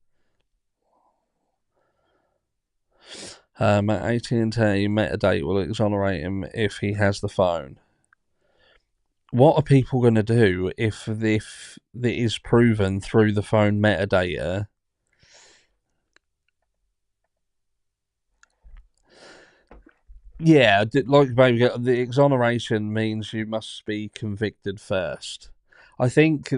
At AT&T, metadata will exonerate him if he has the phone. What are people going to do if it is proven through the phone metadata? Yeah, like baby, the exoneration means you must be convicted first. I think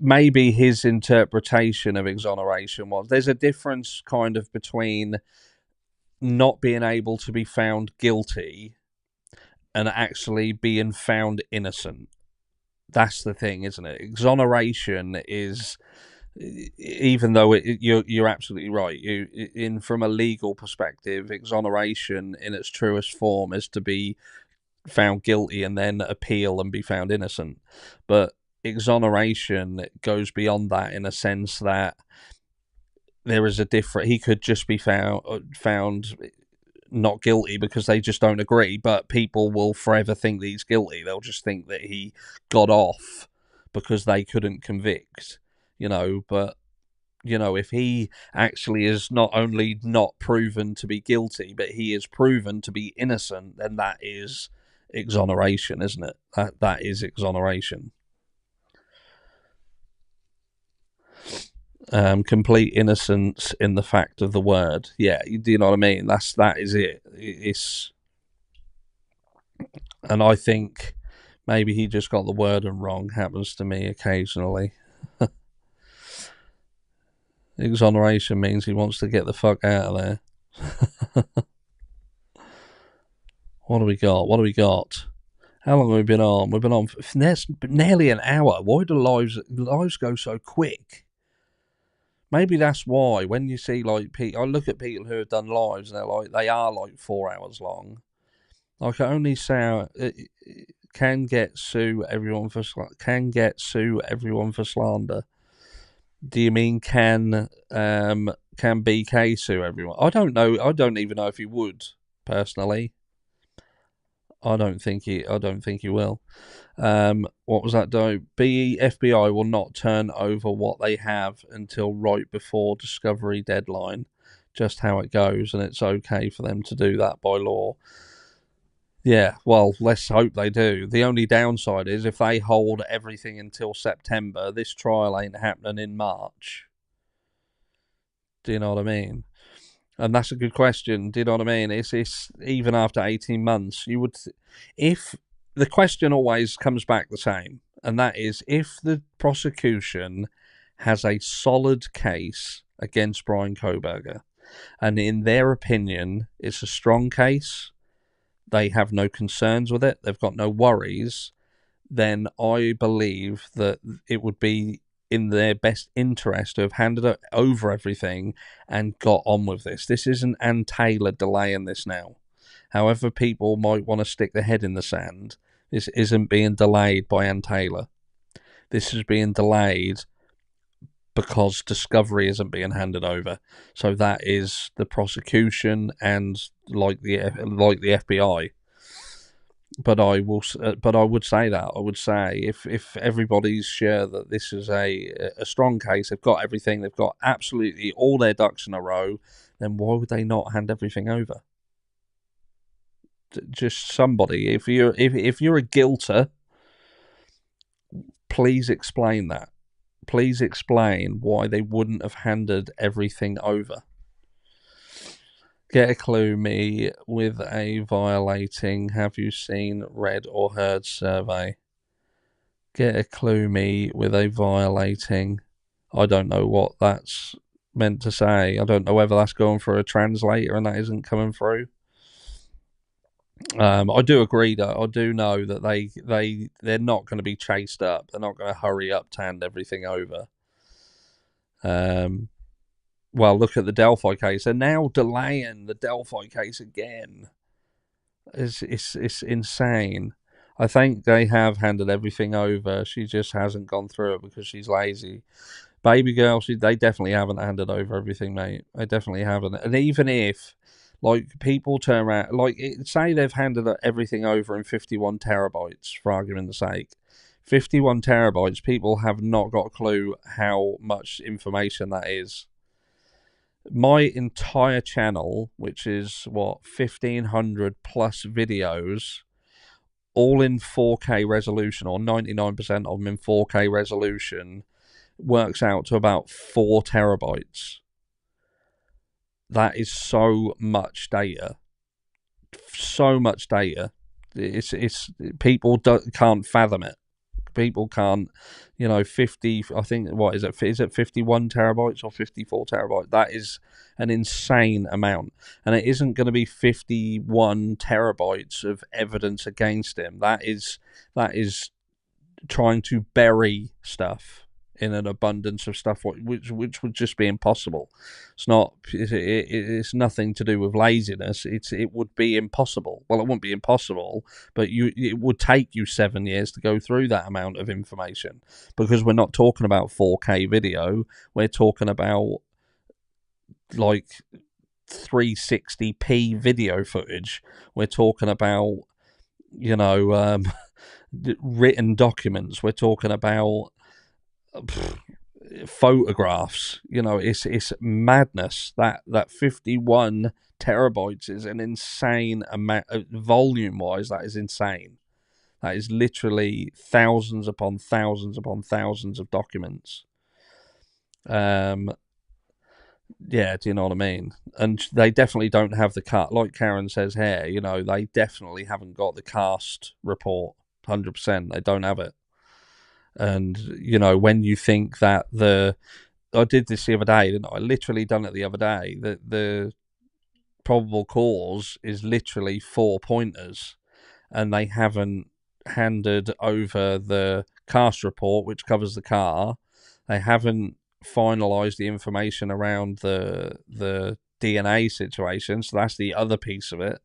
maybe his interpretation of exoneration was there's a difference kind of between not being able to be found guilty and actually being found innocent. That's the thing, isn't it? Exoneration is, even though you're absolutely right. From a legal perspective, exoneration in its truest form is to be found guilty and then appeal and be found innocent. But exoneration goes beyond that in a sense that there is a different. He could just be found not guilty because they just don't agree, but people will forever think that he's guilty. They'll just think that he got off because they couldn't convict, but if he actually is not only not proven to be guilty, but he is proven to be innocent, then that is exoneration, isn't it? That is exoneration. Complete innocence in the fact of the word. Yeah, do you know what I mean? That is it. And I think maybe he just got the wording wrong. Happens to me occasionally. Exoneration means he wants to get the fuck out of there. What do we got? How long have we been on? We've been on for nearly an hour. Why do lives go so quick? Maybe that's why when you see I look at people who have done lives and they are 4 hours long. I can only say can sue everyone for slander. Do you mean can BK sue everyone? I don't know. I don't even know if he would personally. I don't think he will. What was that though? FBI will not turn over what they have until right before discovery deadline. Just how it goes, and it's okay for them to do that by law. Yeah, well, let's hope they do. The only downside is if they hold everything until September, this trial ain't happening in March. Do you know what I mean? And that's a good question. Do you know what I mean? It's even after 18 months, you would, if the question always comes back the same, and that is if the prosecution has a solid case against Brian Kohberger, and in their opinion, it's a strong case, they have no concerns with it, they've got no worries, then I believe that it would be in their best interest to have handed over everything and got on with this. This isn't Ann Taylor delaying this now. However people might want to stick their head in the sand, this isn't being delayed by Ann Taylor. This is being delayed because discovery isn't being handed over. So that is the prosecution and like the FBI. But I would say if everybody's sure that this is a strong case, they've got everything, they've got absolutely all their ducks in a row, then why would they not hand everything over? Just somebody, if you're a guilter, please explain that. Please explain why they wouldn't have handed everything over. Get a clue me with a violating have you seen, read or heard survey. Get a clue me with a violating. I don't know what that's meant to say. I don't know whether that's going through a translator and that isn't coming through. I do agree though. I do know that they're not going to be chased up. They're not going to hurry up to hand everything over. Well, look at the Delphi case. They're now delaying the Delphi case again. It's insane. I think they have handed everything over. She just hasn't gone through it because she's lazy. Baby girl, they definitely haven't handed over everything, mate. They definitely haven't. And even if, like, people turn around, like, say they've handed everything over in 51 terabytes, for argument's sake. 51 terabytes, people have not got a clue how much information that is. My entire channel, which is, 1,500 plus videos, all in 4K resolution, or 99% of them in 4K resolution, works out to about 4 terabytes. That is so much data. So much data. It's people can't fathom it. People can't, 50, I think, what is it? Is it 51 terabytes or 54 terabytes? That is an insane amount. And it isn't going to be 51 terabytes of evidence against him. That is trying to bury stuff in an abundance of stuff, which would just be impossible. It's not. It's nothing to do with laziness. It would be impossible. Well, it wouldn't be impossible, but it would take you 7 years to go through that amount of information, because we're not talking about 4K video. We're talking about like 360p video footage. We're talking about written documents. We're talking about photographs. It's madness. That 51 terabytes is an insane amount. Volume wise, that is insane. That is literally thousands upon thousands upon thousands of documents. Yeah, do you know what I mean? And they definitely don't have the cut, like Karen says here. They definitely haven't got the cast report 100%. They don't have it. And, when you think that I did this the other day, didn't I? I literally done it the other day. The probable cause is literally 4 pointers, and they haven't handed over the cast report, which covers the car. They haven't finalised the information around the DNA situation, so that's the other piece of it.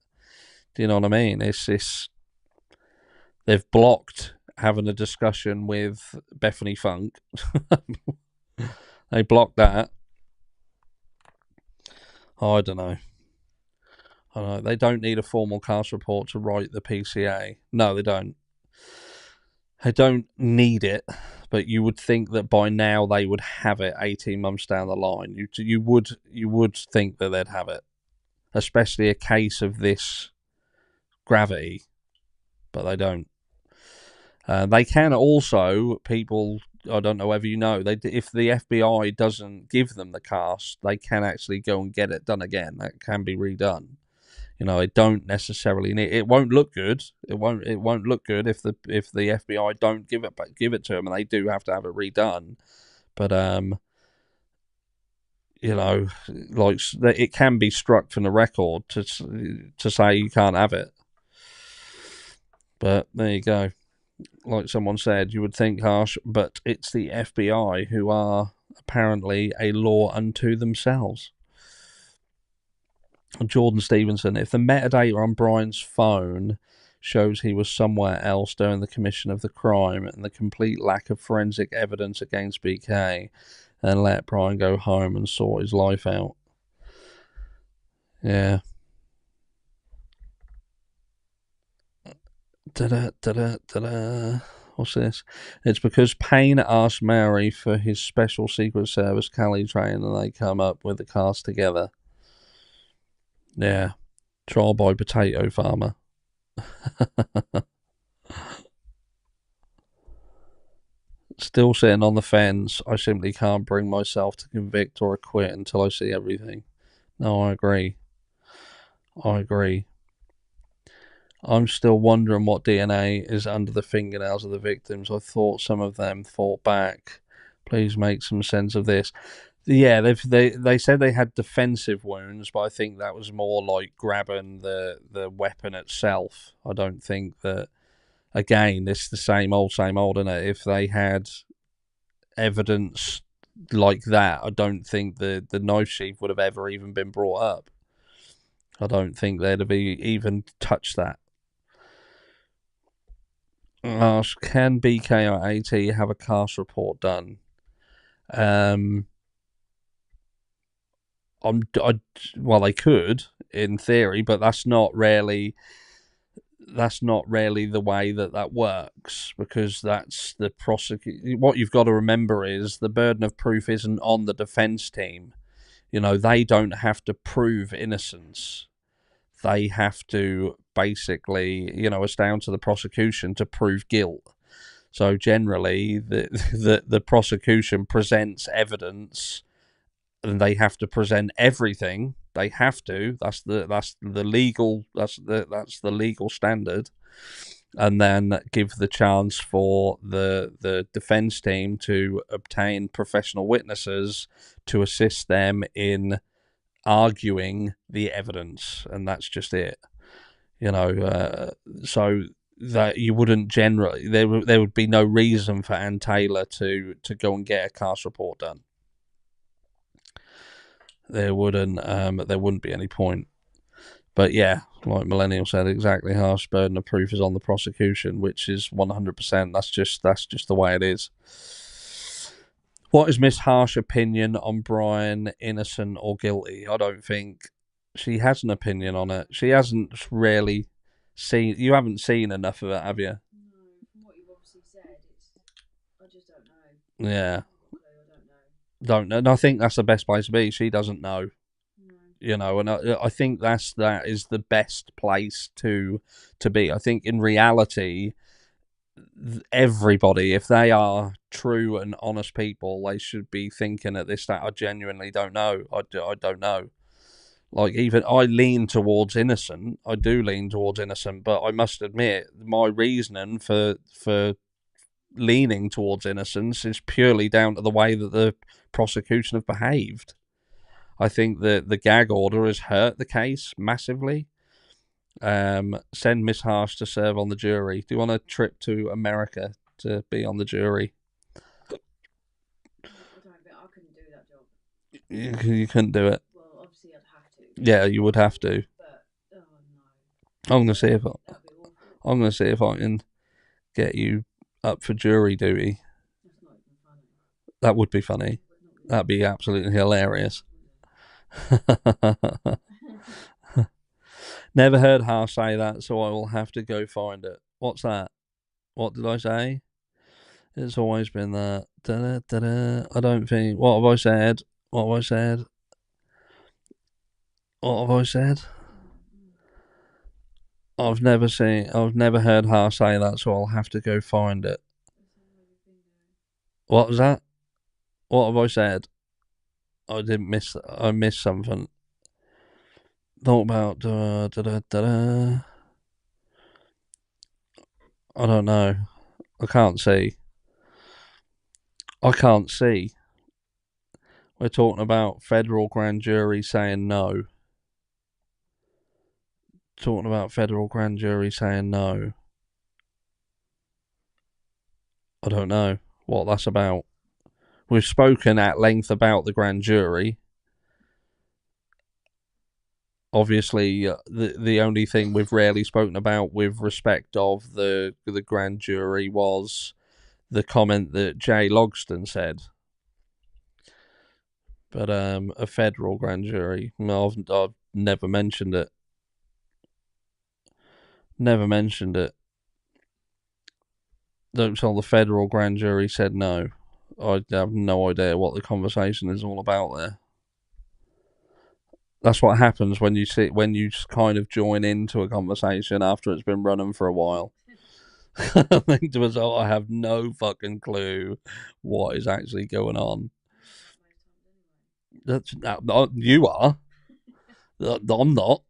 Do you know what I mean? It's they've blocked having a discussion with Bethany Funk. They blocked that. Oh, I don't know. They don't need a formal cast report to write the PCA. No, they don't. They don't need it, but you would think that by now they would have it 18 months down the line. You would think that they'd have it, especially a case of this gravity, but they don't. They can also, people, I don't know whether you know, if the FBI doesn't give them the cast, they can actually go and get it done again. That can be redone. It don't necessarily need. It won't look good. It won't look good if the FBI don't give it to them, and they do have to have it redone. But like, it can be struck from the record to say you can't have it. But there you go. Like someone said, you would think harsh, but it's the FBI who are apparently a law unto themselves. Jordan Stevenson, if the metadata on Brian's phone shows he was somewhere else during the commission of the crime and the complete lack of forensic evidence against BK, then let Brian go home and sort his life out. Yeah. What's this? It's because Payne asked Mary for his special Secret Service Cali train and they come up with the cast together. Yeah. Trial by potato farmer. Still sitting on the fence. I simply can't bring myself to convict or acquit until I see everything. No, I agree. I agree. I'm still wondering what DNA is under the fingernails of the victims. I thought some of them fought back. Please make some sense of this. Yeah, they said they had defensive wounds, but I think that was more like grabbing the weapon itself. I don't think that. Again, it's the same old, isn't it? If they had evidence like that, I don't think the knife sheath would have ever even been brought up. I don't think they'd have even touched that. Ask, can BK or AT have a cast report done? Well, they could in theory, but that's not really the way that works, because that's the prosecute. What you've got to remember is the burden of proof isn't on the defense team. They don't have to prove innocence. They have to basically, it's down to the prosecution to prove guilt. So generally, the prosecution presents evidence, and they have to present everything. They have to. That's the legal standard, and then give the chance for the defense team to obtain professional witnesses to assist them in arguing the evidence, and that's just it. So that you wouldn't generally there would be no reason for Ann Taylor to go and get a cast report done. There wouldn't be any point. But yeah, like Millennial said, exactly, harsh burden of proof is on the prosecution, which is 100%. That's just the way it is. What is Miss Harsh's opinion on Brian, innocent or guilty? I don't think she has an opinion on it. She hasn't really seen. You haven't seen enough of it, have you? No, from what you've obviously said, I just don't know. Yeah. I don't know. And I think that's the best place to be. She doesn't know. No. And I think that is the best place to be. I think in reality, everybody, if they are true and honest people, they should be thinking at this that I genuinely don't know. I don't know. Like, even I lean towards innocent. I do lean towards innocent, but I must admit my reasoning for leaning towards innocence is purely down to the way that the prosecution have behaved. I think that the gag order has hurt the case massively. Send Miss Harsh to serve on the jury. Do you want a trip to America to be on the jury? I don't think I couldn't do that job. You couldn't do it. Well, obviously I'd have to. Yeah, you would have to. But no. I'm gonna see if That'd be awful. I'm gonna see if I can get you up for jury duty. That's not even funny. That would be funny. That'd be absolutely hilarious. Never heard Harsh say that, so I will have to go find it. What's that? What did I say? It's always been that. Da-da-da-da. I don't think. What have I said? What have I said? What have I said? I've never heard Harsh say that, so I'll have to go find it. What was that? What have I said? I missed something. Thought about da-da-da-da. I don't know. I can't see. We're talking about federal grand jury saying no. Talking about federal grand jury saying no. I don't know what that's about. We've spoken at length about the grand jury. Obviously, the only thing we've rarely spoken about with respect of the grand jury was the comment that Jay Logston said. But a federal grand jury, I've never mentioned it. Never mentioned it. So the federal grand jury said no. I have no idea what the conversation is all about there. That's what happens when you kind of join into a conversation after it's been running for a while. I think to myself, I have no fucking clue what is actually going on. You are. I'm not.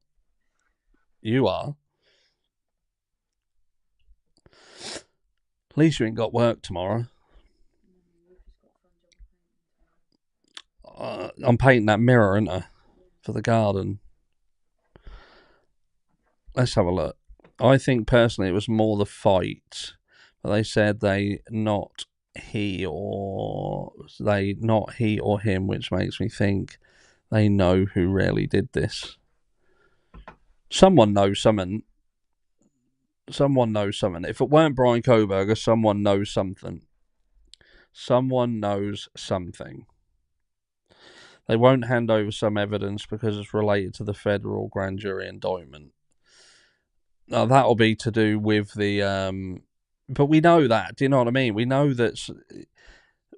You are. At least you ain't got work tomorrow. I'm painting that mirror, ain't I? For the garden. Let's have a look. I think personally it was more the fight. But they said not he or him, which makes me think they know who really did this. Someone knows something. Someone knows something. If it weren't Brian Koberger, someone knows something. Someone knows something. They won't hand over some evidence because it's related to the federal grand jury indictment. Now, that'll be to do with the... but we know that. Do you know what I mean? We know that...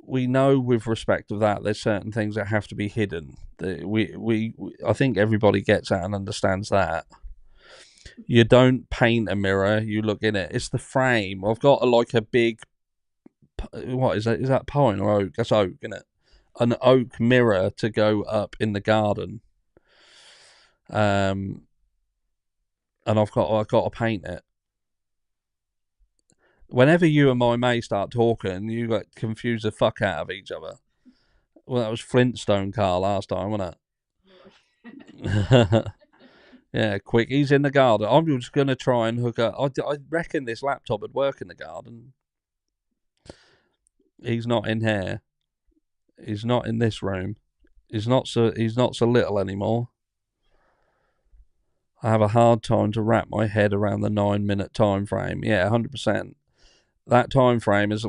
We know with respect to that, there's certain things that have to be hidden. I think everybody gets that and understands that. You don't paint a mirror, you look in it. It's the frame. I've got a big... What is that? Is that pine or oak? That's oak, isn't it? An oak mirror to go up in the garden. And I've got to paint it. Whenever you and my mate start talking, you got confuse the fuck out of each other. Well, that was Flintstone car last time, wasn't it? Yeah, quick. He's in the garden. I'm just going to try and hook up. I reckon this laptop would work in the garden. He's not in here. He's not in this room. He's not so little anymore. I have a hard time to wrap my head around the 9-minute time frame. Yeah, 100%. That time frame is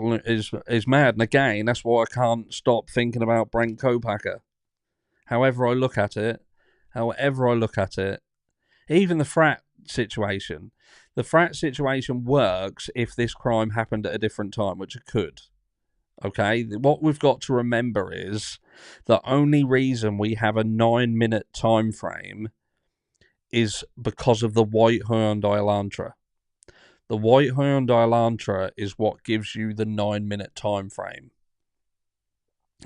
mad. And again, that's why I can't stop thinking about Brent Kopacker. However I look at it, even the frat situation. The frat situation works if this crime happened at a different time, which it could. Okay? What we've got to remember is the only reason we have a 9-minute time frame is because of the white Hyundai Elantra. The white Hyundai Elantra is what gives you the 9-minute time frame.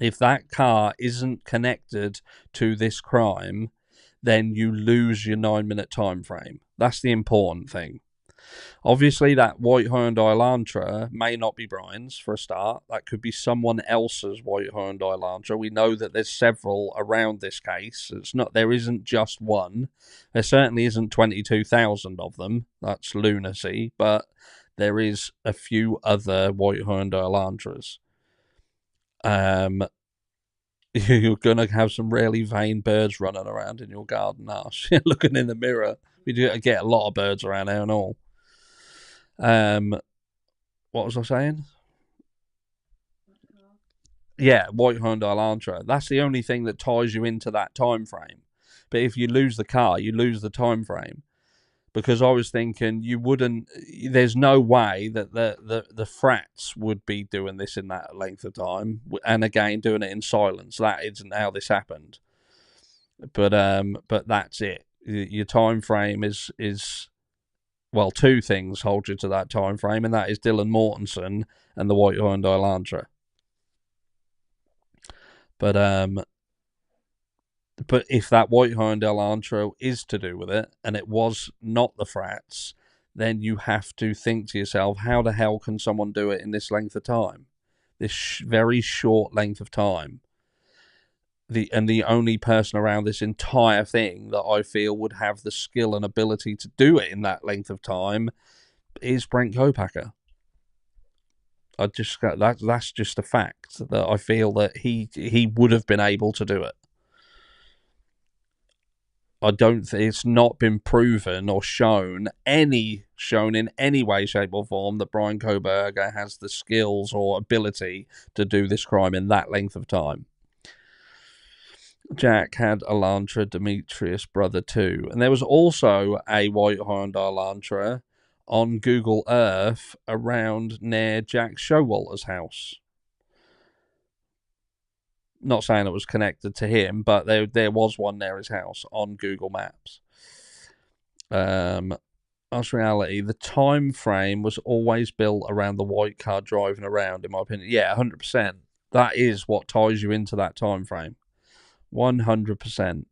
If that car isn't connected to this crime, then you lose your 9-minute time frame. That's the important thing. Obviously, that white Hyundai Elantra may not be Brian's for a start. That could be someone else's white Hyundai Elantra. We know that there's several around this case. There isn't just one. There certainly isn't 22,000 of them. That's lunacy. But there is a few other white Hyundai Elantras. You're going to have some really vain birds running around in your garden now. Looking in the mirror. We do get a lot of birds around here and all. What was I saying? Yeah, white Hyundai Elantra. That's the only thing that ties you into that time frame. But if you lose the car, you lose the time frame. Because I was thinking you wouldn't. There's no way that the frats would be doing this in that length of time, and again doing it in silence. That isn't how this happened. But that's it. Your time frame is. Well, two things hold you to that time frame, and that is Dylan Mortensen and the white Hyundai Elantra. But if that white Hyundai Elantra is to do with it, and it was not the frats, then you have to think to yourself, how the hell can someone do it in this length of time? This very short length of time. The only person around this entire thing that I feel would have the skill and ability to do it in that length of time is Brent Kopacker. That's just a fact that I feel that he would have been able to do it. I don't think it's not been proven or shown in any way, shape, or form that Brian Koberger has the skills or ability to do this crime in that length of time. Jack had Elantra, Demetrius brother too. And there was also a white Hyundai Elantra on Google Earth around near Jack Showalter's house. Not saying it was connected to him, but there was one near his house on Google Maps. That's reality. The time frame was always built around the white car driving around, in my opinion. Yeah, 100%. That is what ties you into that time frame. 100%.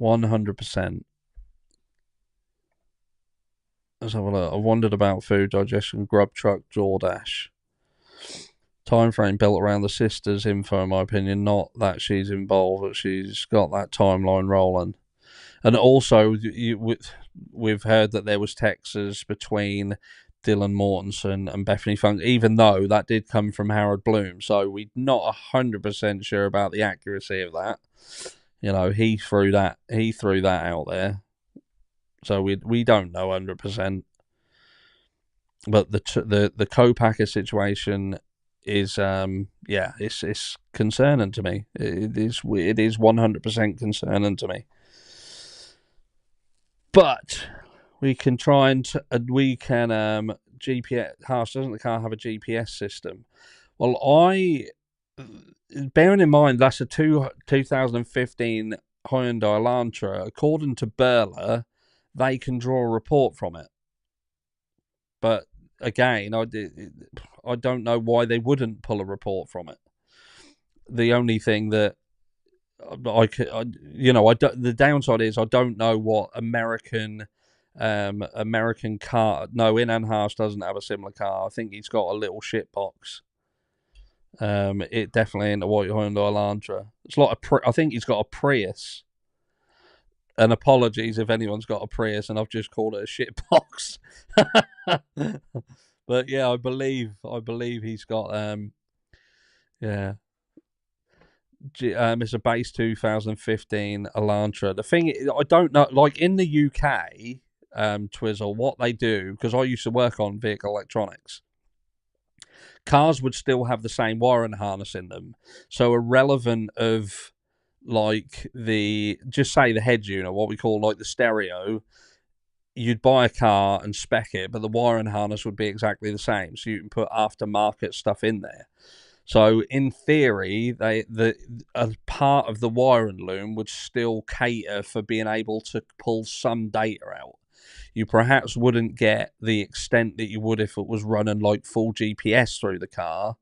100%. Let's have a look. I wondered about food digestion, grub truck, DoorDash. Time frame built around the sister's info, in my opinion. Not that she's involved, but she's got that timeline rolling. And also, we've heard that there was texts between Dylan Mortensen and Bethany Funk, even though that did come from Howard Bloom. So we're not 100% sure about the accuracy of that. You know, he threw that out there. So we don't know 100%. But the co-packer situation is it's concerning to me. It is 100% concerning to me. But we can try and GPS. Harsh, doesn't the car have a GPS system? Well, bearing in mind that's a 2015 Hyundai Elantra. According to Burla, they can draw a report from it. But again, I don't know why they wouldn't pull a report from it. The only thing that the downside is I don't know what American car. No, Inan Harsh doesn't have a similar car. I think he's got a little shit box. It definitely ain't a white Hyundai Elantra. It's like I think he's got a Prius. And apologies if anyone's got a Prius and I've just called it a shit box. But yeah, I believe he's got it's a base 2015 Elantra. The thing I don't know, like in the UK, Twizzle, what they do, because I used to work on vehicle electronics, cars would still have the same wiring harness in them. So irrelevant of like just say the head unit, what we call like the stereo, you'd buy a car and spec it, but the wiring harness would be exactly the same. So you can put aftermarket stuff in there. So in theory, a part of the wiring loom would still cater for being able to pull some data out. You perhaps wouldn't get the extent that you would if it was running like full GPS through the car.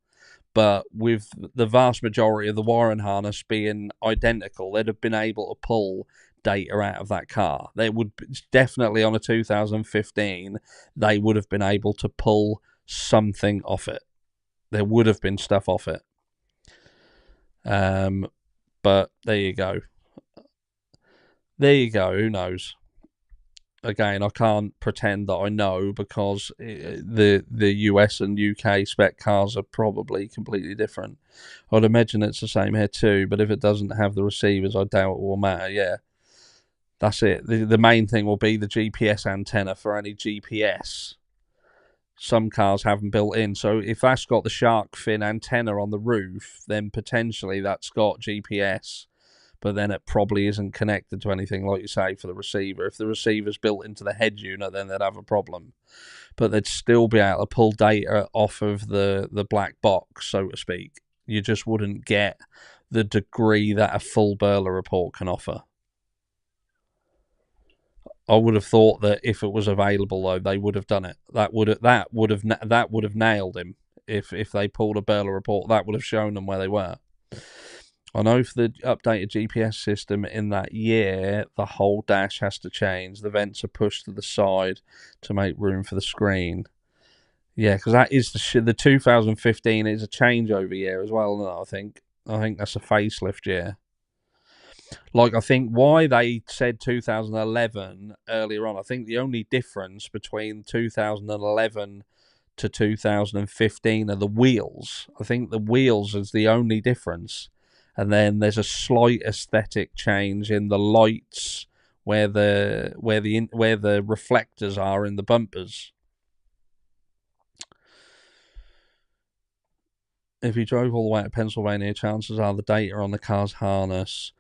But with the vast majority of the wiring harness being identical, they'd have been able to pull data out of that car. They would definitely, on a 2015, they would have been able to pull something off it. There would have been stuff off it. But there you go. Who knows? Again, I can't pretend that I know because the US and UK spec cars are probably completely different. I'd imagine it's the same here too, but if it doesn't have the receivers, I doubt it will matter. Yeah, that's it. The main thing will be the GPS antenna for any GPS. Some cars haven't built in, so if that's got the shark fin antenna on the roof, then potentially that's got GPS. But then it probably isn't connected to anything, like you say, for the receiver. If the receiver's built into the head unit, then they'd have a problem. But they'd still be able to pull data off of the black box, so to speak. You just wouldn't get the degree that a full Burla report can offer. I would have thought that if it was available, though, they would have done it. That would have nailed him. If they pulled a Burla report, that would have shown them where they were. I know for the updated GPS system in that year, the whole dash has to change. The vents are pushed to the side to make room for the screen. Yeah, because that is the 2015 is a changeover year as well. I think that's a facelift year. Like, I think why they said 2011 earlier on, I think the only difference between 2011 to 2015 are the wheels. I think the wheels is the only difference. And then there's a slight aesthetic change in the lights where the reflectors are in the bumpers. If you drove all the way to Pennsylvania, chances are the data on the car's harness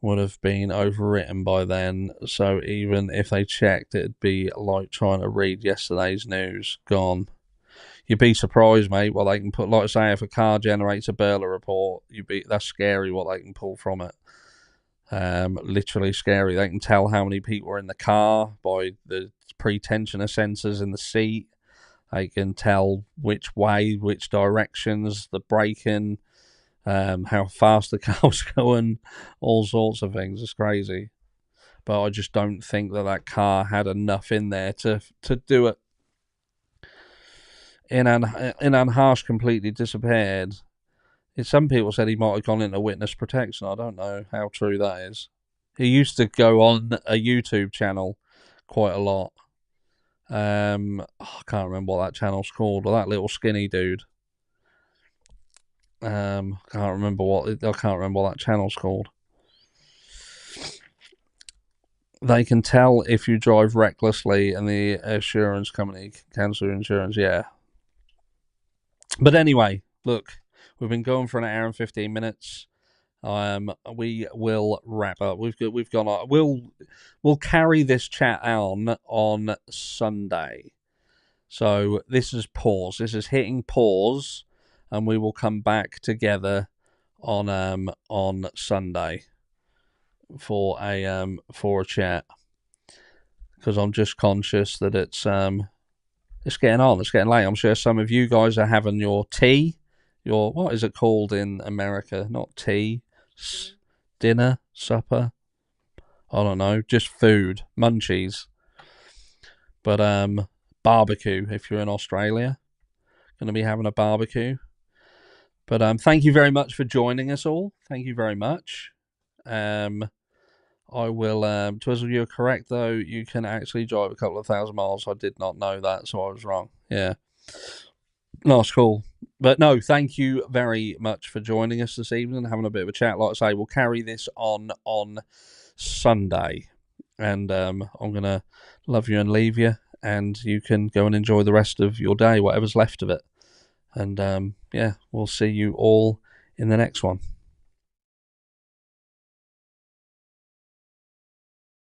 would have been overwritten by then. So even if they checked, it'd be like trying to read yesterday's news. Gone. You'd be surprised, mate, what they can put. Like I say, if a car generates a Burla report, that's scary what they can pull from it. Literally scary. They can tell how many people are in the car by the pre-tensioner sensors in the seat. They can tell which way, which directions, the braking, how fast the car was going, all sorts of things. It's crazy. but I just don't think that car had enough in there to do it. Inan Harsh completely disappeared. Some people said he might have gone into witness protection. I don't know how true that is. He used to go on a YouTube channel quite a lot. I can't remember what that channel's called, or that little skinny dude. I can't remember what that channel's called. They can tell if you drive recklessly, and the insurance company can cancel your insurance. Yeah. But anyway, look, we've been going for an hour and 15 minutes. We will wrap up. We've gone on. We'll carry this chat on Sunday. So this is pause. This is hitting pause, and we will come back together on Sunday for a chat, because I'm just conscious that it's getting on. It's getting late. I'm sure some of you guys are having your tea. Your, what is it called in America? Not tea, dinner, supper. I don't know, just food, munchies. But barbecue if you're in Australia. Going to be having a barbecue. But thank you very much for joining us all. Thank you very much. I will, Twizzle, you're correct, though. You can actually drive a couple of thousand miles. I did not know that, so I was wrong. Yeah. That's cool. But no, thank you very much for joining us this evening, having a bit of a chat. Like I say, we'll carry this on Sunday. And I'm going to love you and leave you, and you can go and enjoy the rest of your day, whatever's left of it. And yeah, we'll see you all in the next one.